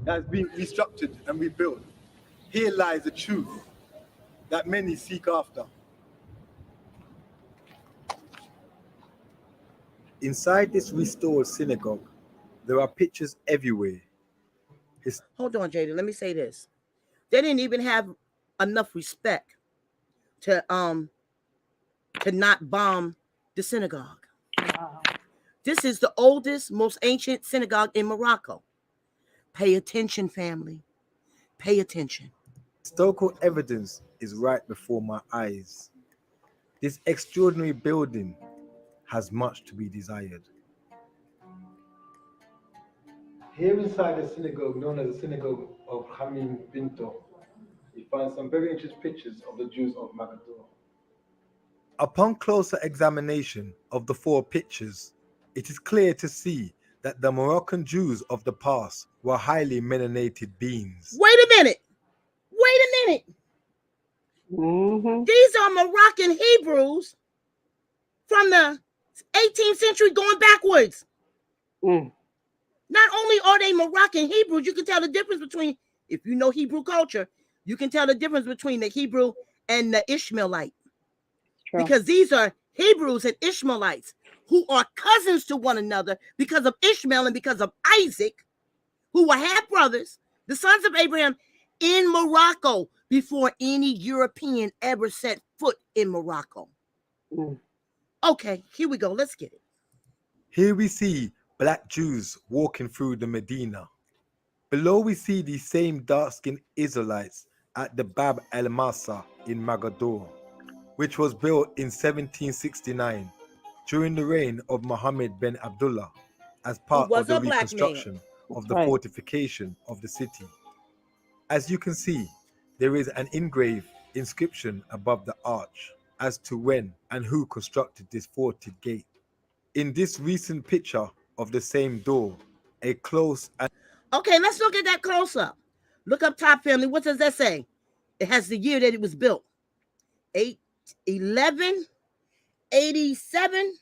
that has been restructured and rebuilt, here lies the truth that many seek after. Inside this restored synagogue, there are pictures everywhere. Hold on, Jada. Let me say this. They didn't even have enough respect to not bomb the synagogue. Wow. This is the oldest, most ancient synagogue in Morocco. Pay attention, family. Pay attention. Historical evidence is right before my eyes. This extraordinary building has much to be desired. Here inside the synagogue, known as the Synagogue of Hamim Binto, you find some very interesting pictures of the Jews of Magador. Upon closer examination of the four pictures, it is clear to see that the Moroccan Jews of the past were highly melanated beings. Wait a minute. Wait a minute. Mm-hmm. These are Moroccan Hebrews from the 18th century going backwards. Mm. Not only are they Moroccan Hebrews, you can tell the difference between, if you know Hebrew culture, you can tell the difference between the Hebrew and the Ishmaelite. True. because these are Hebrews and Ishmaelites who are cousins to one another because of Ishmael and because of Isaac, who were half brothers, the sons of Abraham, in Morocco before any European ever set foot in Morocco. Mm. Okay, here we go. Let's get it. Here we see black Jews walking through the Medina. Below we see these same dark-skinned Israelites at the Bab el-Masa in Mogador, which was built in 1769 during the reign of Muhammad bin Abdullah as part was of the a black man. reconstruction of the Right. fortification of the city. As you can see, there is an engraved inscription above the arch as to when and who constructed this forted gate. In this recent picture of the same door, a close and Okay, let's look at that close up. Look up top, family. What does that say? It has the year that it was built. 1187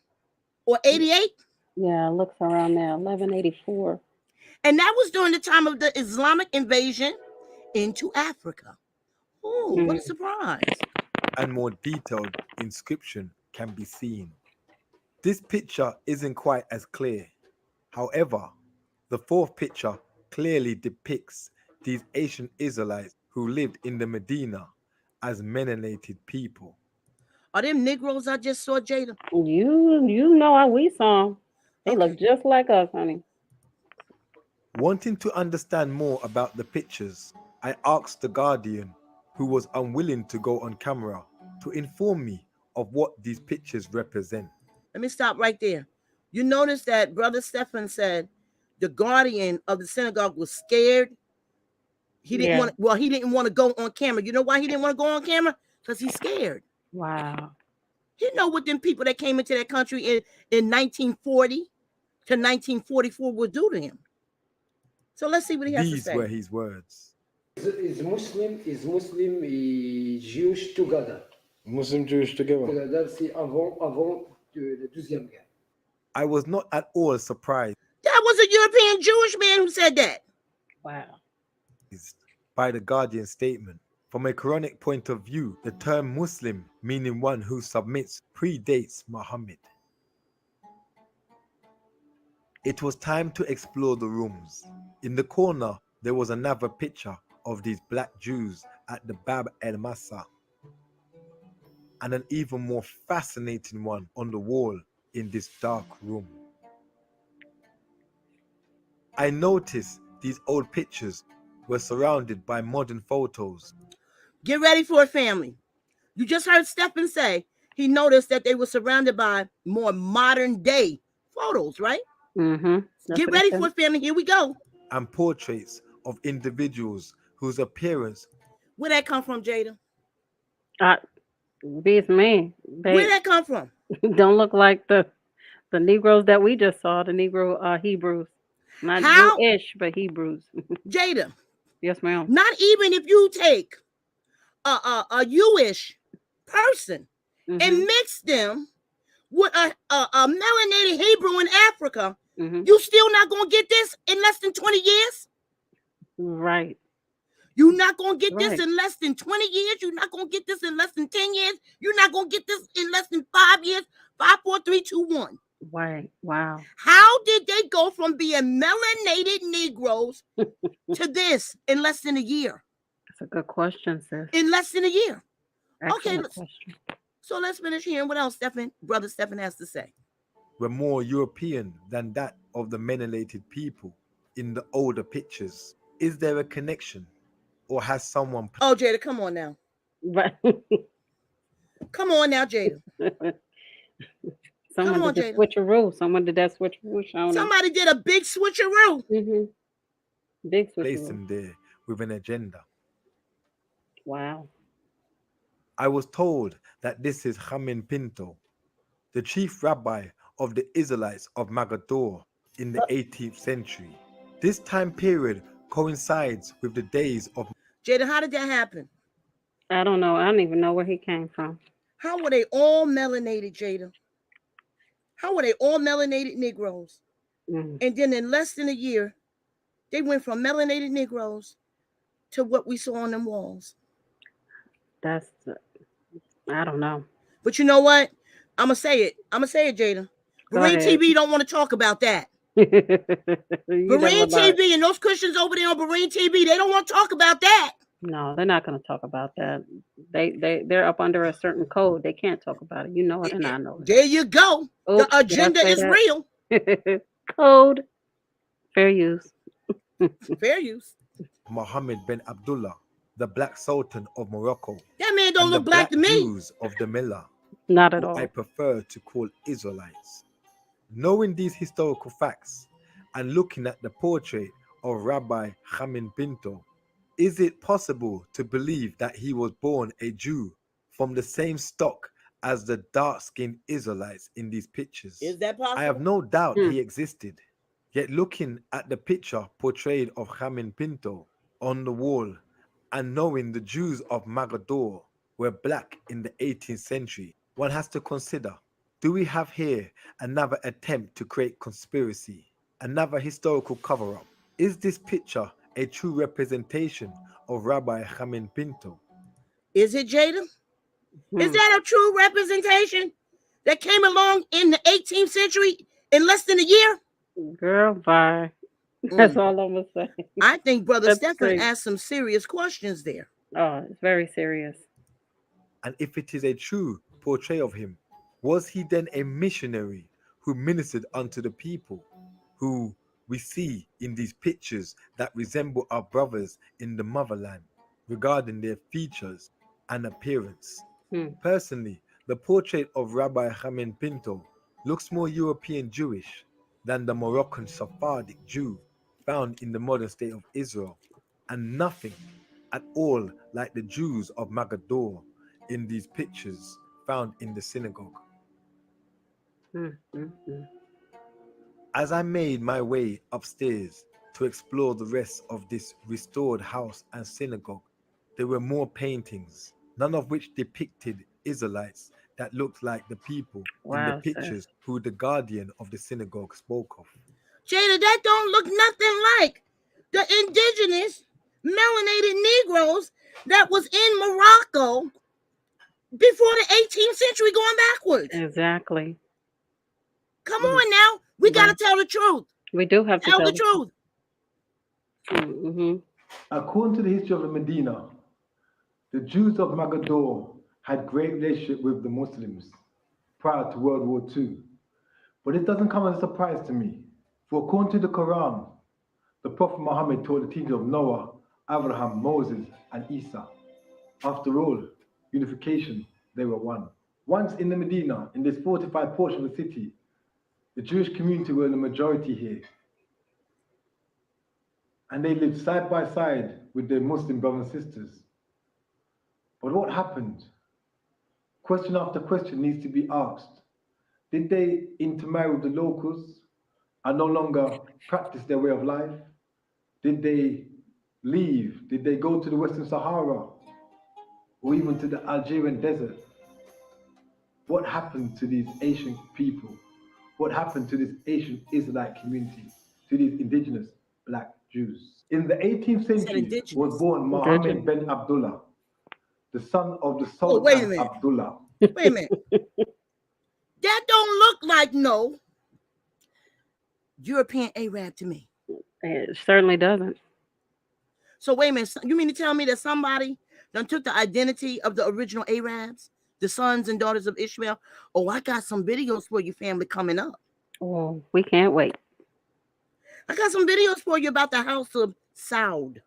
or 88. Yeah, it looks around there. 1184. And that was during the time of the Islamic invasion into Africa. Oh, what a surprise. and more detailed inscription can be seen. This picture isn't quite as clear. However, the fourth picture clearly depicts these ancient Israelites who lived in the Medina as melanated people. Are them Negroes I just saw, Jada? You know how we saw 'em. They Okay. look just like us, honey. Wanting to understand more about the pictures, I asked the Guardian, who was unwilling to go on camera, to inform me of what these pictures represent. Let me stop right there. You notice that Brother Stephan said the guardian of the synagogue was scared. He didn't Yeah. he didn't want to go on camera. You know why he didn't want to go on camera? Because he's scared. Wow. You know what them people that came into that country in 1940 to 1944 would do to him. So let's see what he has to These say. were his words. Is Muslim et Jewish together. Muslim Jewish together. Together, c'est avant la Deuxième Guerre. I was not at all surprised That was a European Jewish man who said that. Wow. by the Guardian statement. From a Quranic point of view, the term Muslim, meaning one who submits, predates Muhammad. It was time to explore the rooms. In the corner, there was another picture of these black Jews at the Bab el-Masa, and an even more fascinating one on the wall in this dark room. I noticed these old pictures were surrounded by modern photos. Get ready for it, family. You just heard Stephan say he noticed that they were surrounded by more modern day photos, right? Mm-hmm. Get ready for it, family. Here we go. And portraits of individuals whose appearance Where that come from, Jada? Beats me. Where They that come from? don't look like the Negroes that we just saw, the Negro Hebrews. Not How? Jewish, but Hebrews. Jada, Yes, ma'am. not even if you take a Jewish person Mhm, and mix them with a melanated Hebrew in Africa, mhm. you still not gonna get this in less than 20 years? Right. You're not gonna get this Right. in less than 20 years. You're not gonna get this in less than 10 years. You're not gonna get this in less than 5 years. 5, 4, 3, 2, 1. Right. Wow. How did they go from being melanated Negroes to this in less than a year? That's a good question, sis. In less than a year. Excellent let's- question. So let's finish hearing what else Brother Stephan has to say. were more European than that of the melanated people in the older pictures. Is there a connection, or has someone Oh, Jada, come on now. Right. Come on now, Jada. Someone on, did the Jada. switcheroo. Someone did that switcheroo. Somebody did a big switcheroo. Mm-hmm. Big placed switcheroo. him there with an agenda? Wow. I was told that this is Hamin Pinto, the chief rabbi of the Israelites of Mogador in the 18th century. This time period coincides with the days of Jada, how did that happen? I don't know. I don't even know where he came from. How were they all melanated, Jada? How were they all melanated Negroes? Mm. And then in less than a year, they went from melanated Negroes to what we saw on them walls. I don't know. But you know what? I'm gonna say it, Jada. Go Marine ahead. TV don't want to talk about that. You Marine never mind. TV and those Christians over there on Marine TV, they don't want to talk about that. No, they're not going to talk about that. They're up under a certain code. They can't talk about it. You know it, and I know it. There you go. Oops, The agenda did I is say real. that? Code. Fair use. Fair use. Mohammed bin Abdullah, the Black Sultan of Morocco, That man don't and look the black to me. Jews of the Millah, Not at who all. I prefer to call Israelites. Knowing these historical facts and looking at the portrait of Rabbi Chamin Pinto, is it possible to believe that he was born a Jew from the same stock as the dark-skinned Israelites in these pictures? Is that possible? I have no doubt he existed. Yet looking at the picture portrayed of Chamin Pinto on the wall and knowing the Jews of Mogador were black in the 18th century, one has to consider, do we have here another attempt to create conspiracy, another historical cover-up? Is this picture a true representation of Rabbi Chamin Pinto? Is it, Jada? Is that a true representation that came along in the 18th century in less than a year? Girl, bye. That's all I'm going to say. I think Brother That's Stephen great. asked some serious questions there. Oh, it's very serious. And if it is a true portrayal of him, was he then a missionary who ministered unto the people, who we see in these pictures that resemble our brothers in the motherland regarding their features and appearance? Personally, the portrait of Rabbi Chamin Pinto looks more European Jewish than the Moroccan Sephardic Jew found in the modern state of Israel, and nothing at all like the Jews of Mogador in these pictures found in the synagogue. As I made my way upstairs to explore the rest of this restored house and synagogue, there were more paintings, none of which depicted Israelites that looked like the people in the Wow, sir. pictures who the guardian of the synagogue spoke of. Jada, that don't look nothing like the indigenous melanated Negroes that was in Morocco before the 18th century going backwards. Exactly. Come on now. We got to tell the truth. We do have to Tell the truth. According to the history of the Medina, the Jews of Mogador had great relationship with the Muslims prior to World War II. But it doesn't come as a surprise to me. For according to the Quran, the Prophet Muhammad taught the teachings of Noah, Abraham, Moses, and Isa. After all, unification, they were one. Once in the Medina, in this fortified portion of the city, the Jewish community were in the majority here. And they lived side by side with their Muslim brothers and sisters. But what happened? Question after question needs to be asked. Did they intermarry with the locals and no longer practice their way of life? Did they leave? Did they go to the Western Sahara or even to the Algerian desert? What happened to these Asian people? What happened to this Asian Israelite community, to these indigenous black Jews? In the 18th century was born Mohammed bin Abdullah, the son of the Sultan wait a minute. Abdullah. Wait a minute. That don't look like no European Arab to me. It certainly doesn't. So wait a minute. You mean to tell me that somebody done took the identity of the original Arabs, the sons and daughters of Ishmael? Oh, I got some videos for you, family, coming up. Oh, we can't wait. I got some videos for you about the house of Saud.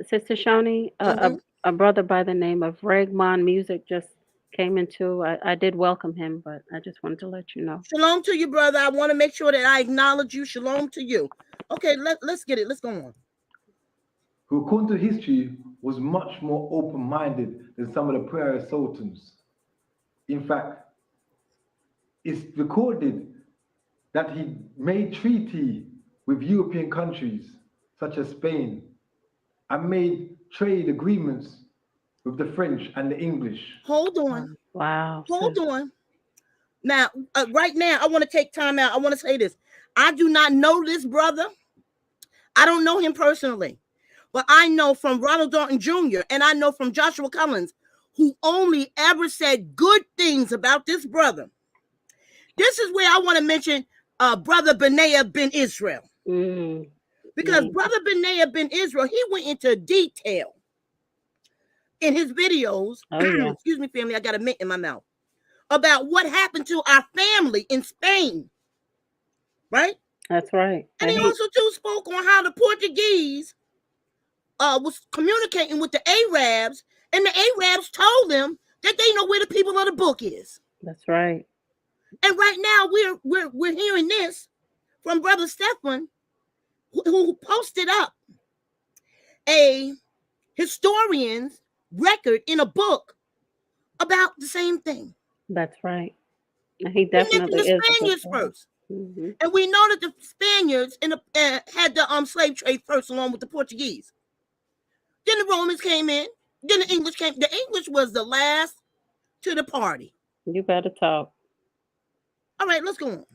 Sister Shoni, a brother by the name of Regman Music just came into. I did welcome him, but I just wanted to let you know. Shalom to you, brother. I want to make sure that I acknowledge you. Shalom to you. Okay, let's get it. Let's go on. Who, according to history, was much more open-minded than some of the prior sultans. In fact, it's recorded that he made treaty with European countries such as Spain and made trade agreements with the French and the English. Hold on. Wow. Hold on. Now, right now, I want to take time out. I want to say this. I do not know this brother. I don't know him personally. But I know from Ronald Dalton Jr. and I know from Joshua Collins, who only ever said good things about this brother. This is where I want to mention Brother Benaiah Ben Israel. Because Brother Benaiah Ben Israel, he went into detail in his videos. Excuse me, family, I got a mint in my mouth. About what happened to our family in Spain. Right? That's right. And he also too spoke on how the Portuguese was communicating with the Arabs, and the Arabs told them that they know where the people of the book is. That's right. And right now we're hearing this from Brother Stephan, who posted up a historian's record in a book about the same thing. That's right. He definitely is. The Spaniards first. And we know that the Spaniards had the slave trade first, along with the Portuguese. Then the Romans came in. Then the English came. The English was the last to the party. You better talk. All right, let's go on.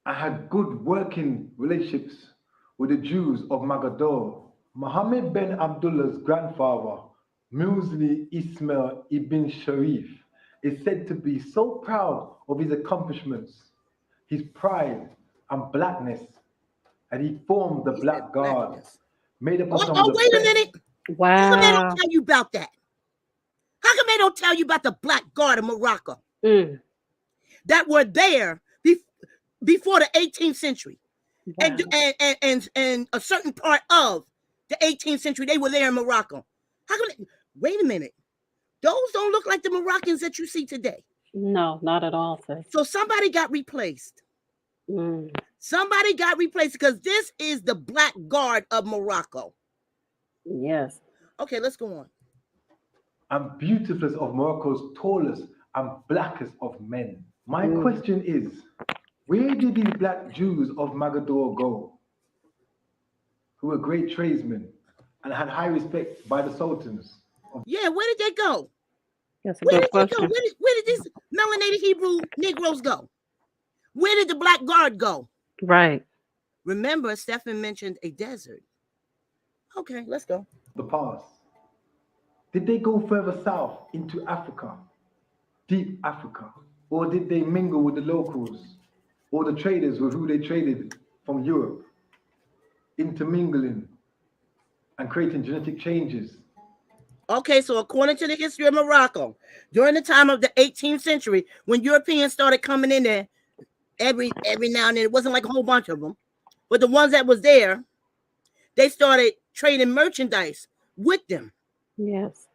I had good working relationships with the Jews of Magador. Muhammad ben Abdullah's grandfather, Musli Ismail ibn Sharif, is said to be so proud of his accomplishments, his pride and blackness, and he formed the Black Guard, made up of some of the wait a best. minute. Wow. How come they don't tell you about that? How come they don't tell you about the Black Guard of Morocco that were there before the 18th century? Wow. And a certain part of the 18th century, they were there in Morocco. How come wait a minute. Those don't look like the Moroccans that you see today. No, not at all, sis. So somebody got replaced. Somebody got replaced because this is the Black Guard of Morocco. Yes. Okay, let's go on. And beautifulest of Morocco's tallest and blackest of men. My question is, where did these black Jews of Magador go, who were great tradesmen and had high respect by the sultans? Yeah, where did they go? That's a Where good did they go? question. Where did these melanated Hebrew Negroes go? Where did the Black Guard go? Right. Remember, Stephan mentioned a desert. Okay, let's go. The past. Did they go further south into Africa, deep Africa, or did they mingle with the locals or the traders with who they traded from Europe, intermingling and creating genetic changes? Okay, so according to the history of Morocco, during the time of the 18th century, when Europeans started coming in there, every now and then, it wasn't like a whole bunch of them, but the ones that was there, they started trading merchandise with them. Yes.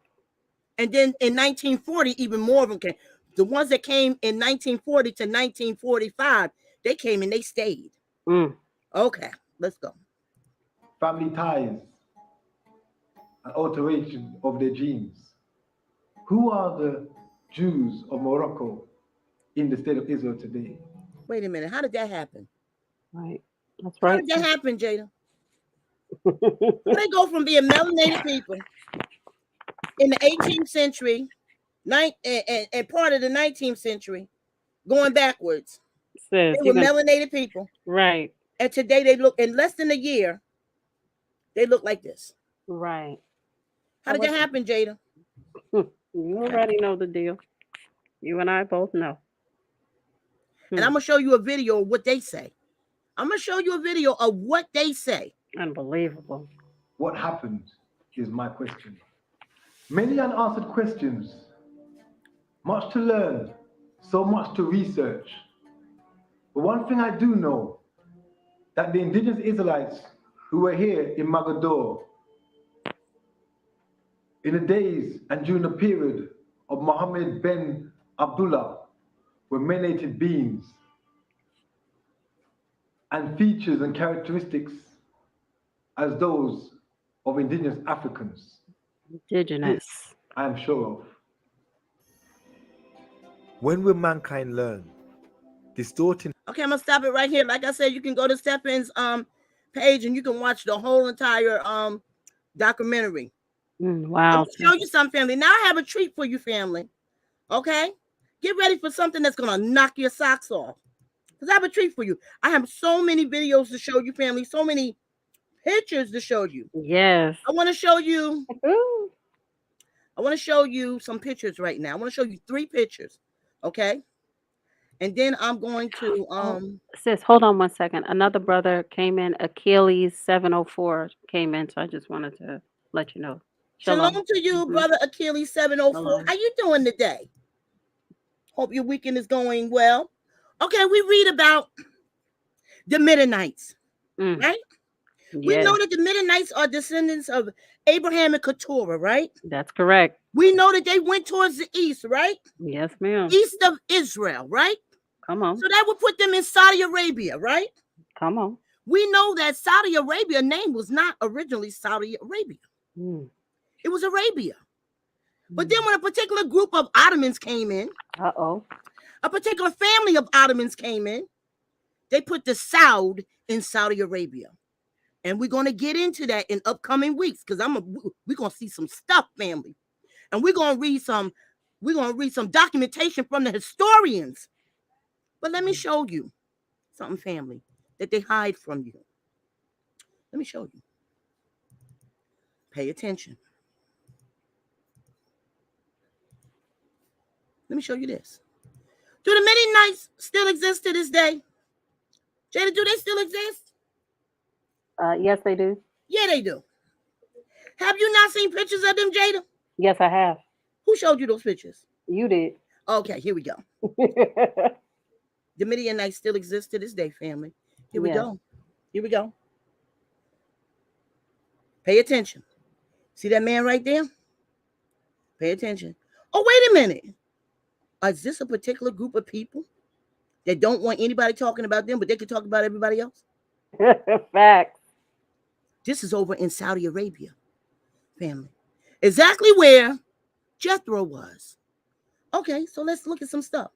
And then in 1940, even more of them came. The ones that came in 1940 to 1945, they came and they stayed. Okay, let's go. Family ties, an alteration of their genes. Who are the Jews of Morocco in the state of Israel today? Wait a minute, how did that happen? Right. That's How right. did that happen, Jada? They go from being melanated people in the 18th century, and part of the 19th century, going backwards. Sis, They were melanated people. Right. And today they look, in less than a year, they look like this. Right. How did that happen, Jada? You already know the deal. You and I both know. And I'm going to show you a video of what they say. I'm going to show you a video of what they say. Unbelievable. What happened is my question. Many unanswered questions, much to learn, so much to research. But one thing I do know, that the indigenous Israelites who were here in Magador in the days and during the period of Muhammad ben Abdullah were melanated beings, and features and characteristics as those of indigenous Africans. Indigenous. This I am sure of. When will mankind learn? Distorting. Okay, I'm going to stop it right here. Like I said, you can go to Stephan's page and you can watch the whole entire documentary. Wow. I'll show you something, family. Now I have a treat for you, family. Okay? Get ready for something that's going to knock your socks off. Because I have a treat for you. I have so many videos to show you, family. So many pictures to show you. Yes. I want to show you I want to show you some pictures right now. I want to show you 3 pictures, okay? And then I'm going to Sis, hold on one second. Another brother came in, Achilles 704 came in, so I just wanted to let you know. Shalom to you, Mhm. brother Achilles 704. Shalom. How you doing today? Hope your weekend is going well. Okay, we read about the Midianites, Mm. right? We Yeah, know that the Midianites are descendants of Abraham and Keturah, right? that's correct. We know that they went towards the east, right? Yes, ma'am. East of Israel, right? Come on. So that would put them in Saudi Arabia, right? Come on. We know that Saudi Arabia name was not originally Saudi Arabia. Mm. It was Arabia. But then when a particular group of Ottomans came in, Uh-oh. a particular family of Ottomans came in, they put the Saud in Saudi Arabia. And we're going to get into that in upcoming weeks because we're going to see some stuff, family. And we're going to read some documentation from the historians. But let me show you something, family, that they hide from you. Let me show you. Pay attention. Let me show you this. Do the Midianites still exist to this day? Jada, do they still exist? Yes, they do. Yeah, they do. Have you not seen pictures of them, Jada? Yes, I have. Who showed you those pictures? You did. Okay, here we go. The Midianites still exist to this day, family. Here we Yes. go. Here we go. Pay attention. See that man right there? Pay attention. Oh, wait a minute. Is this a particular group of people that don't want anybody talking about them, but they can talk about everybody else? Facts. This is over in Saudi Arabia, family. Exactly where Jethro was. Okay, so let's look at some stuff.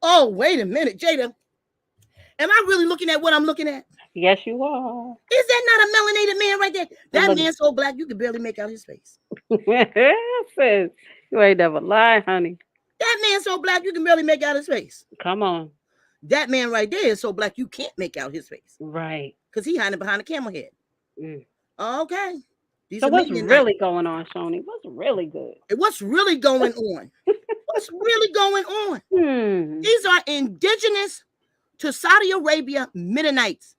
Oh, wait a minute, Jada. Am I really looking at what I'm looking at? Yes, you are. Is that not a melanated man right there? That Look- man's so black you can barely make out his face. Sis, you ain't never lie, honey. That man's so black you can barely make out his face. Come on. That man right there is so black you can't make out his face Right. because he hiding behind a camel head. Mm. Okay. These So are what's Midianites. really going on, Shoni? What's really good? What's really going on? What's really going on? Hmm. These are indigenous to Saudi Arabia Midianites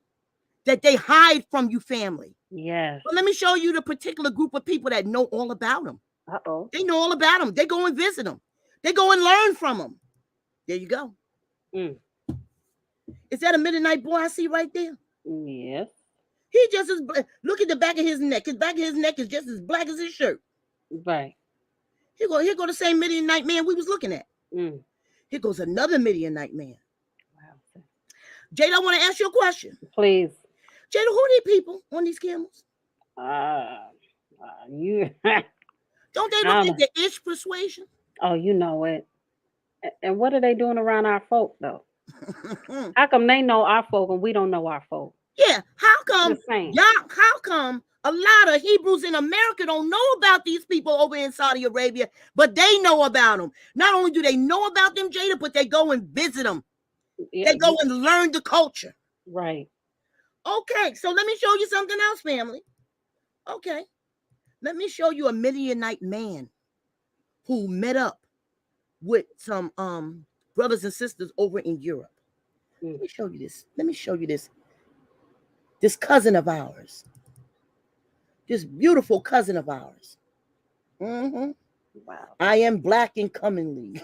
that they hide from you, family. Yes. But let me show you the particular group of people that know all about them. Uh-oh. They know all about them. They go and visit them. They go and learn from them. There you go. Mm. Is that a Midianite boy I see right there? Yes. He just is. Look at the back of his neck. His back of his neck is just as black as his shirt. Right. Here go the same Midianite man we was looking at. Mm. Here goes another Midianite man. Wow. Jada, I want to ask you a question. Please. Jada, who are these people on these camels? You. Don't they look like the Ish persuasion? Oh, you know it. And what are they doing around our folk, though? How come they know our folk and we don't know our folk? Yeah, how come Just saying. how come a lot of Hebrews in America don't know about these people over in Saudi Arabia, but they know about them? Not only do they know about them, Jada, but they go and visit them. Yeah, They go and learn the culture. right. Okay, so let me show you something else, family. Okay, let me show you a Midianite man who met up with some brothers and sisters over in Europe. Let me show you this. Let me show you this. This cousin of ours. This beautiful cousin of ours. Mm-hmm. Wow. I am black and comingly.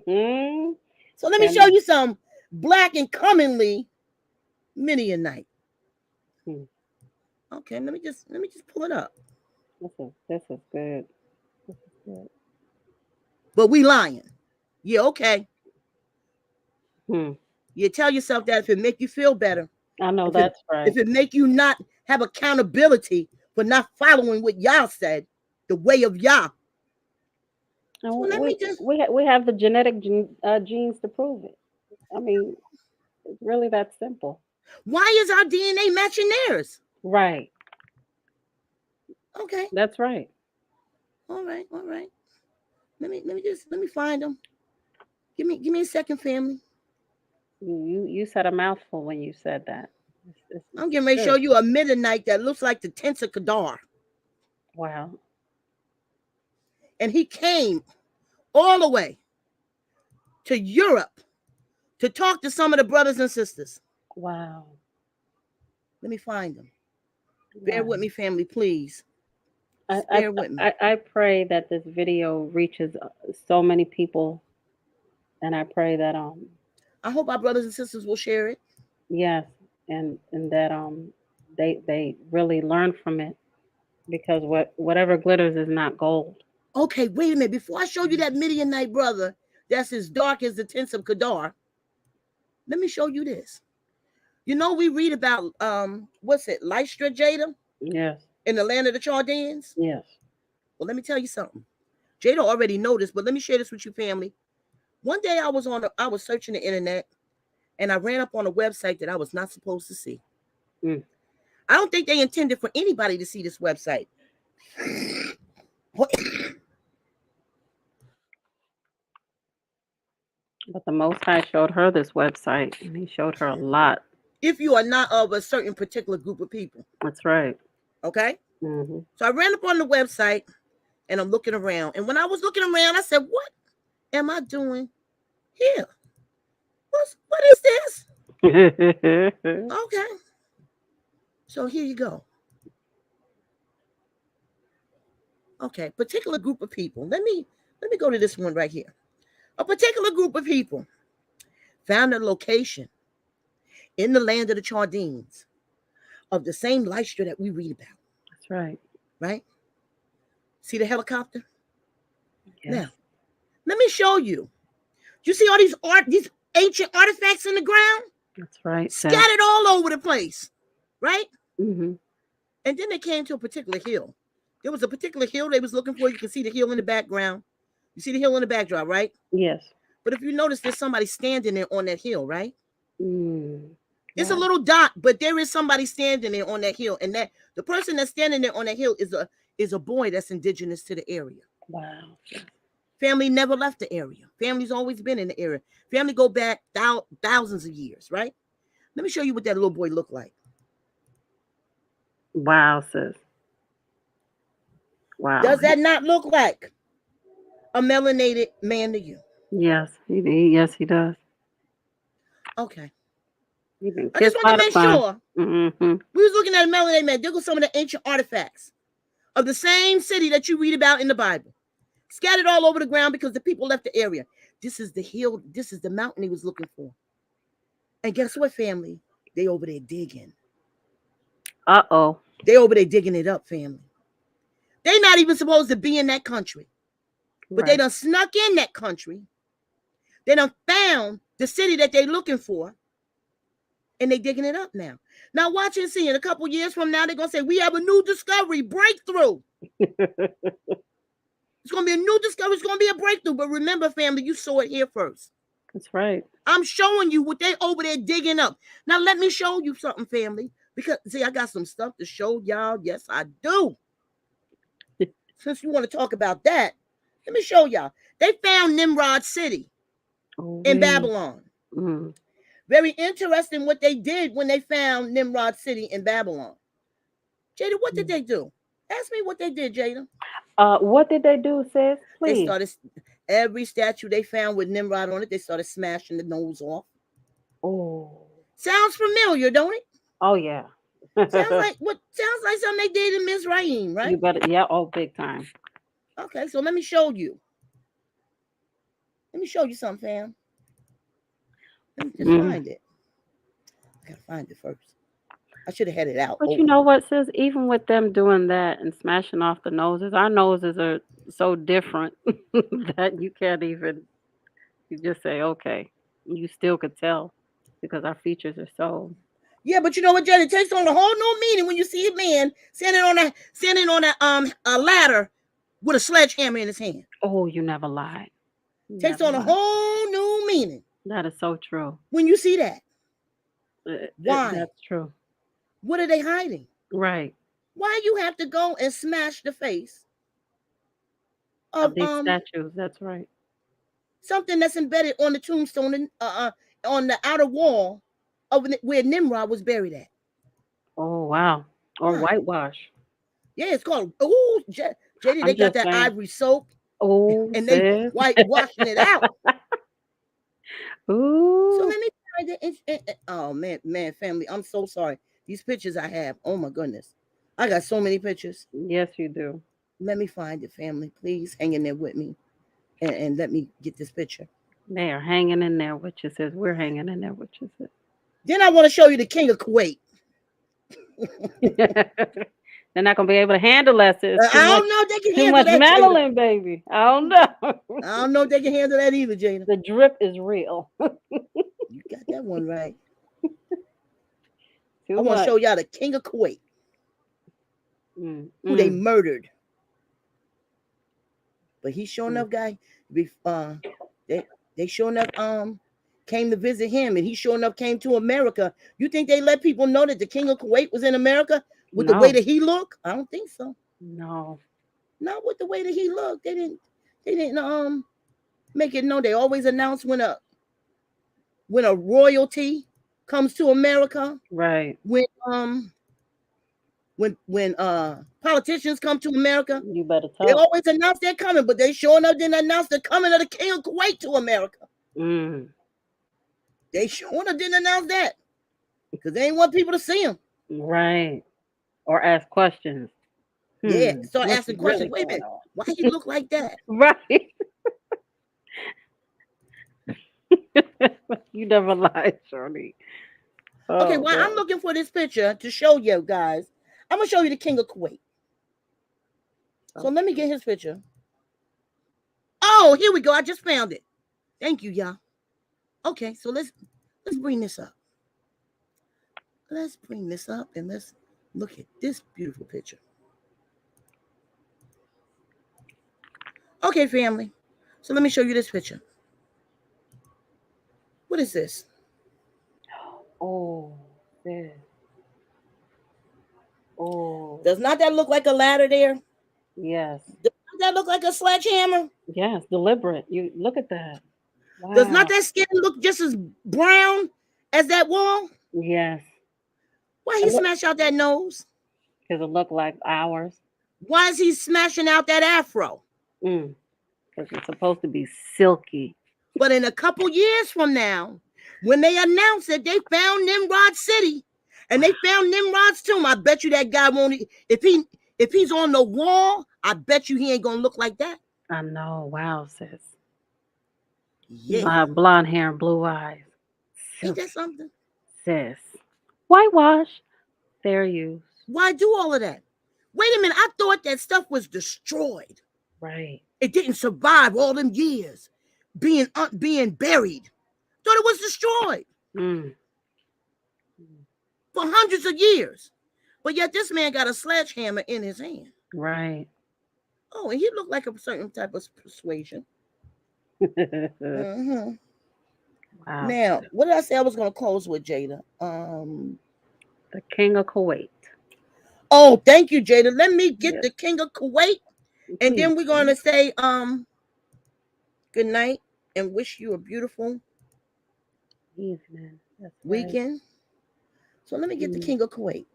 Mm. So let me show you some black and comingly Midianite. Hmm. Okay, let me just pull it up. This is good. This is good. But we lying. Yeah, okay. Hmm. You tell yourself that if it make you feel better. I know If that's right. If it make you not have accountability for not following what Yah said, the way of Yah. And So let me just. we have the genetic genes to prove it. I mean, it's really that simple. Why is our DNA matching theirs? Right. Okay. That's right. All right. Let me find them. Give me a second, family. You said a mouthful when you said that. I'm getting ready to show you a Midianite that looks like the tents of Kedar. Wow. And he came all the way to Europe to talk to some of the brothers and sisters. Wow. Let me find them. Bear Wow. with me, family, please. I, Bear with me. I pray that this video reaches so many people, and I pray that I hope our brothers and sisters will share it. yes, and that they really learn from it, because whatever glitters is not gold. Okay, wait a minute. Before I show you that Midianite brother that's as dark as the tents of Kedar, let me show you this. You know, we read about what's it, Lystra, Jada, Yes, in the land of the Chaldeans. yes. Well, let me tell you something. Jada already know this, but let me share this with you, family. One day I was searching the internet, and I ran up on a website that I was not supposed to see. Mm. I don't think they intended for anybody to see this website. But the Most High showed her this website, and He showed her a lot. If you are not of a certain particular group of people, That's right. okay? Mm-hmm. So I ran up on the website, and I'm looking around. And when I was looking around, I said, "What am I doing here? What is this?" Okay. So here you go. Okay, particular group of people. Let me go to this one right here. A particular group of people found a location in the land of the Chaldeans of the same Lystra that we read about. That's right. Right? See the helicopter? Yes. Now, let me show you. You see all these ancient artifacts in the ground? That's right. Scattered all over the place. Right? Mm-hmm. And then they came to a particular hill. There was a particular hill they was looking for. You can see the hill in the background. You see the hill in the backdrop, right? Yes. But if you notice, there's somebody standing there on that hill, right? Mm. It's a little dot, but there is somebody standing there on that hill. And that the person that's standing there on that hill is a boy that's indigenous to the area. Wow. Family never left the area. Family's always been in the area. Family go back thousands of years, right? Let me show you what that little boy looked like. Wow, sis. Wow. Does that not look like a melanated man to you? Yes, he does. Okay. He been I just kissed want by to the make sun. sure. Mm-hmm. We was looking at a melanated man. There go some of the ancient artifacts of the same city that you read about in the Bible, scattered all over the ground because the people left the area. This is the hill. This is the mountain he was looking for. And guess what, family? They over there digging. Uh-oh. They over there digging it up, family. They not even supposed to be in that country. But they done snuck in that country. They done found the city that they looking for. And they digging it up now. Now watch and see. In a couple years from now, they're going to say, we have a new discovery, breakthrough. It's going to be a new discovery. It's going to be a breakthrough. But remember, family, you saw it here first. That's right. I'm showing you what they over there digging up. Now let me show you something, family. Because, see, I got some stuff to show y'all. Yes, I do. Since you want to talk about that, let me show y'all. They found Nimrod City in Babylon. Mm. Very interesting what they did when they found Nimrod City in Babylon. Jada, what did they do? Ask me what they did, Jada. What did they do, sis? Please. They started, every statue they found with Nimrod on it, they started smashing the nose off. Oh. Sounds familiar, don't it? Oh, yeah. Sounds like something they did in Mizraim, right? You better, yeah, oh, big time. Okay, so let me show you. Let me show you something, fam. Let me just find it. I gotta find it first. I should have had it out. But you know what, sis? Even with them doing that and smashing off the noses, our noses are so different that you can't even, you just say, okay. You still could tell because our features are so. Yeah, but you know what, Jen? It takes on a whole new meaning when you see a man standing on a ladder with a sledgehammer in his hand. Oh, you never lied. Takes on a whole new meaning. That is so true. When you see that. Why? That's true. What are they hiding? Right. Why you have to go and smash the face of these statues? That's right. Something that's embedded on the tombstone on the outer wall of where Nimrod was buried at. Oh, wow. Or whitewash. Yeah, it's called, JD, they got that ivory soap. Oh, and they sis. washing it out. So Ooh. let me find it. Oh man, family, I'm so sorry. These pictures I have. Oh my goodness, I got so many pictures. Yes, you do. Let me find it, family. Please hang in there with me, and let me get this picture. They are hanging in there with you, sis. We're hanging in there with you, sis. Then I want to show you the king of Kuwait. They're not gonna be able to handle that, sis. I don't know if they can Too handle much that, Jada. melanin, baby. I don't know. I don't know if they can handle that either, Jada. The drip is real. You got that one right. Too I want to much. show y'all the king of Kuwait, Mm, who they mm. murdered. But he sure enough, guy, they sure enough came to visit him, and he sure enough came to America. You think they let people know that the king of Kuwait was in America with the way No. that he looked? I don't think so. No. Not with the way that he looked. They didn't make it known. They always announce when a royalty comes to America. Right. When politicians come to America, You better they talk. always announce they're coming, but they sure enough didn't announce the coming of the king of Kuwait to America. Mm. They sure enough didn't announce that because they ain't want people to see him. Right. Or ask questions. Yeah, start What's asking questions. really Wait a minute, going on? why he look like that? Right. You never lied, Shirley. Okay, Oh, while I'm God. looking for this picture to show you guys, I'm gonna show you the king of Kuwait. So let me get his picture. Oh, here we go. I just found it. Thank you, y'all. Okay, so let's bring this up. Let's bring this up and let's look at this beautiful picture. Okay, family. So let me show you this picture. What is this? Oh, sis. Oh, Does not that look like a ladder there? yes. Does not that look like a sledgehammer? Yes, deliberate. You look at that. Wow. Does not that skin look just as brown as that wall? Yes, Why he smash out that nose? because it looked like ours. Why is he smashing out that afro? Because it's supposed to be silky. But in a couple years from now, when they announce that they found Nimrod City and they found Nimrod's tomb, I bet you that guy won't. If he's on the wall, I bet you he ain't gonna look like that. I know. Wow, sis. Yeah, I have blonde hair and blue eyes. ain't that something? Sis. Whitewash. Fair use. Why do all of that? Wait a minute, I thought that stuff was destroyed. Right. It didn't survive all them years being buried. Thought it was destroyed Mm. for hundreds of years. But yet this man got a sledgehammer in his hand. Right. Oh, and he looked like a certain type of persuasion. Wow. Now, what did I say I was going to close with, Jada? The King of Kuwait. Oh, thank you, Jada. Let me get the king of Kuwait, and then we're going to say good night and wish you a beautiful evening. That's weekend. So let me get the king of Kuwait.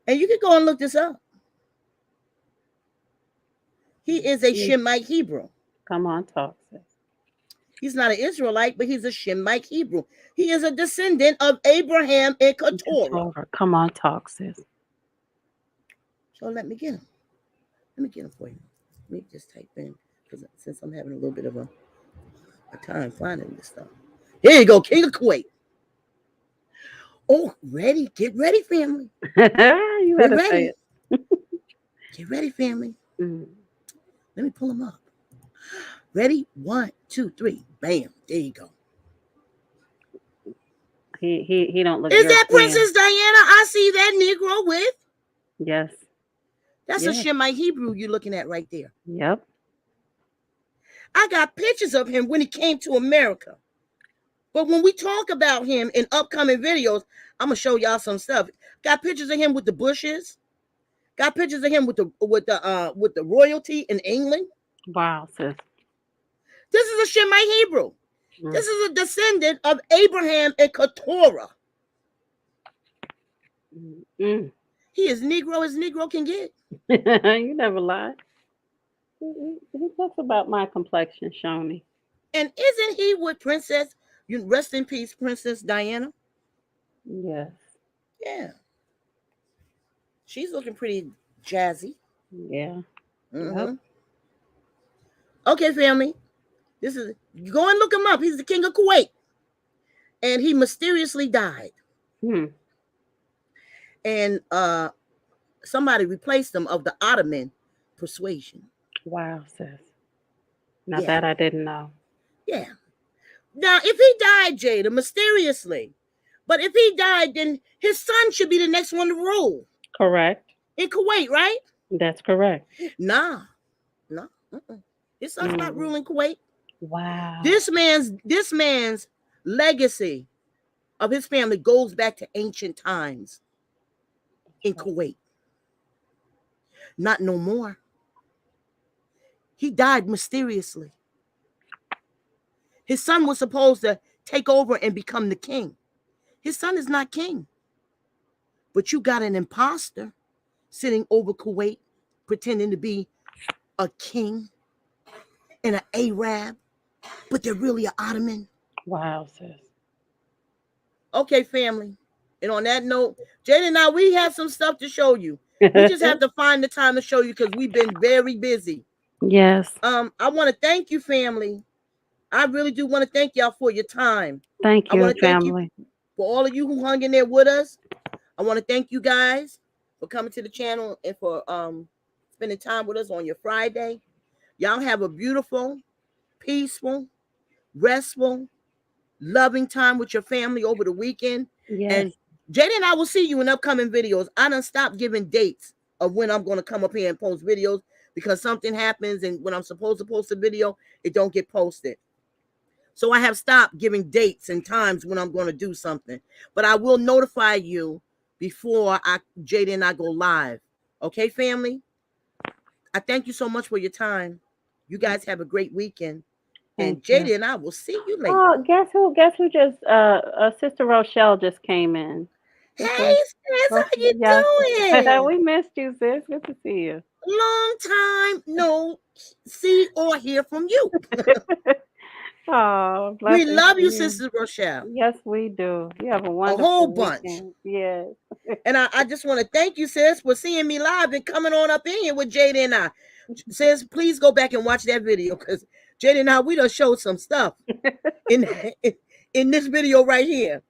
And you can go and look this up. He is a Shemite Hebrew. Come on, talk, sis. He's not an Israelite, but he's a Shemite Hebrew. He is a descendant of Abraham and Keturah. Come on, talk, sis. So let me get him. Let me get him for you. Let me just type in, because since I'm having a little bit of a time finding this stuff. Here you go, King of Kuwait. Oh, ready? Get ready, family. You better say it. Get ready, family. Let me pull him up. Ready? 1, 2, 3. Bam. There you go. He don't look. Is that Princess Diana? I see that Negro with. Yes. That's a Shemite Hebrew you're looking at right there. Yep. I got pictures of him when he came to America. But when we talk about him in upcoming videos, I'm gonna show y'all some stuff. Got pictures of him with the Bushes. Got pictures of him with the royalty in England. Wow, sis. This is a Shemite Hebrew. This is a descendant of Abraham and Keturah. He is Negro as Negro can get. You never lied. He talks about my complexion, Shoni. And isn't he with Princess? You rest in peace, Princess Diana. Yes. Yeah, she's looking pretty jazzy. Yeah. Mhm. Okay, family. This is go and look him up. He's the king of Kuwait, and he mysteriously died. Hmm. And somebody replaced him of the Ottoman persuasion. Wow, sis. Now Yeah. that I didn't know. Yeah. Now, if he died, Jada, mysteriously, but if he died, then his son should be the next one to rule Correct. in Kuwait, right? That's correct. Nah, no. His son's not ruling Kuwait. Wow. This man's legacy of his family goes back to ancient times in Kuwait. Not no more. He died mysteriously. His son was supposed to take over and become the king. His son is not king. But you got an imposter sitting over Kuwait pretending to be a king and an Arab, but they're really an Ottoman. Wow, sis. Okay, family. And on that note, Jada and I, we have some stuff to show you. We just have to find the time to show you because we've been very busy. Yes. I want to thank you, family. I really do want to thank y'all for your time. Thank I you, want to thank you family. for all of you who hung in there with us. I want to thank you guys for coming to the channel and for spending time with us on your Friday. Y'all have a beautiful, peaceful, restful, loving time with your family over the weekend. Yes. And Jada and I will see you in upcoming videos. I done stopped giving dates of when I'm going to come up here and post videos because something happens and when I'm supposed to post a video, it don't get posted. So I have stopped giving dates and times when I'm going to do something. But I will notify you before Jada and I go live. Okay, family? I thank you so much for your time. You guys have a great weekend. And Thank Jada you. and I will see you later. Oh, guess who just Sister Rochelle just came in. Hey, sis, how you Yes. doing? We missed you, sis. Good to see you. Long time no see or hear from you. Oh, We blessings love to you, Sister Rochelle. Yes, we do. You have a wonderful whole bunch. weekend. Yes. And I just want to thank you, sis, for seeing me live and coming on up in here with Jada and I. Sis, please go back and watch that video because Jada and I, we done showed some stuff in this video right here.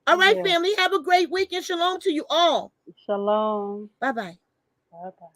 All right, Yeah. family, have a great weekend. Shalom to you all. Shalom. Bye-bye. Bye-bye.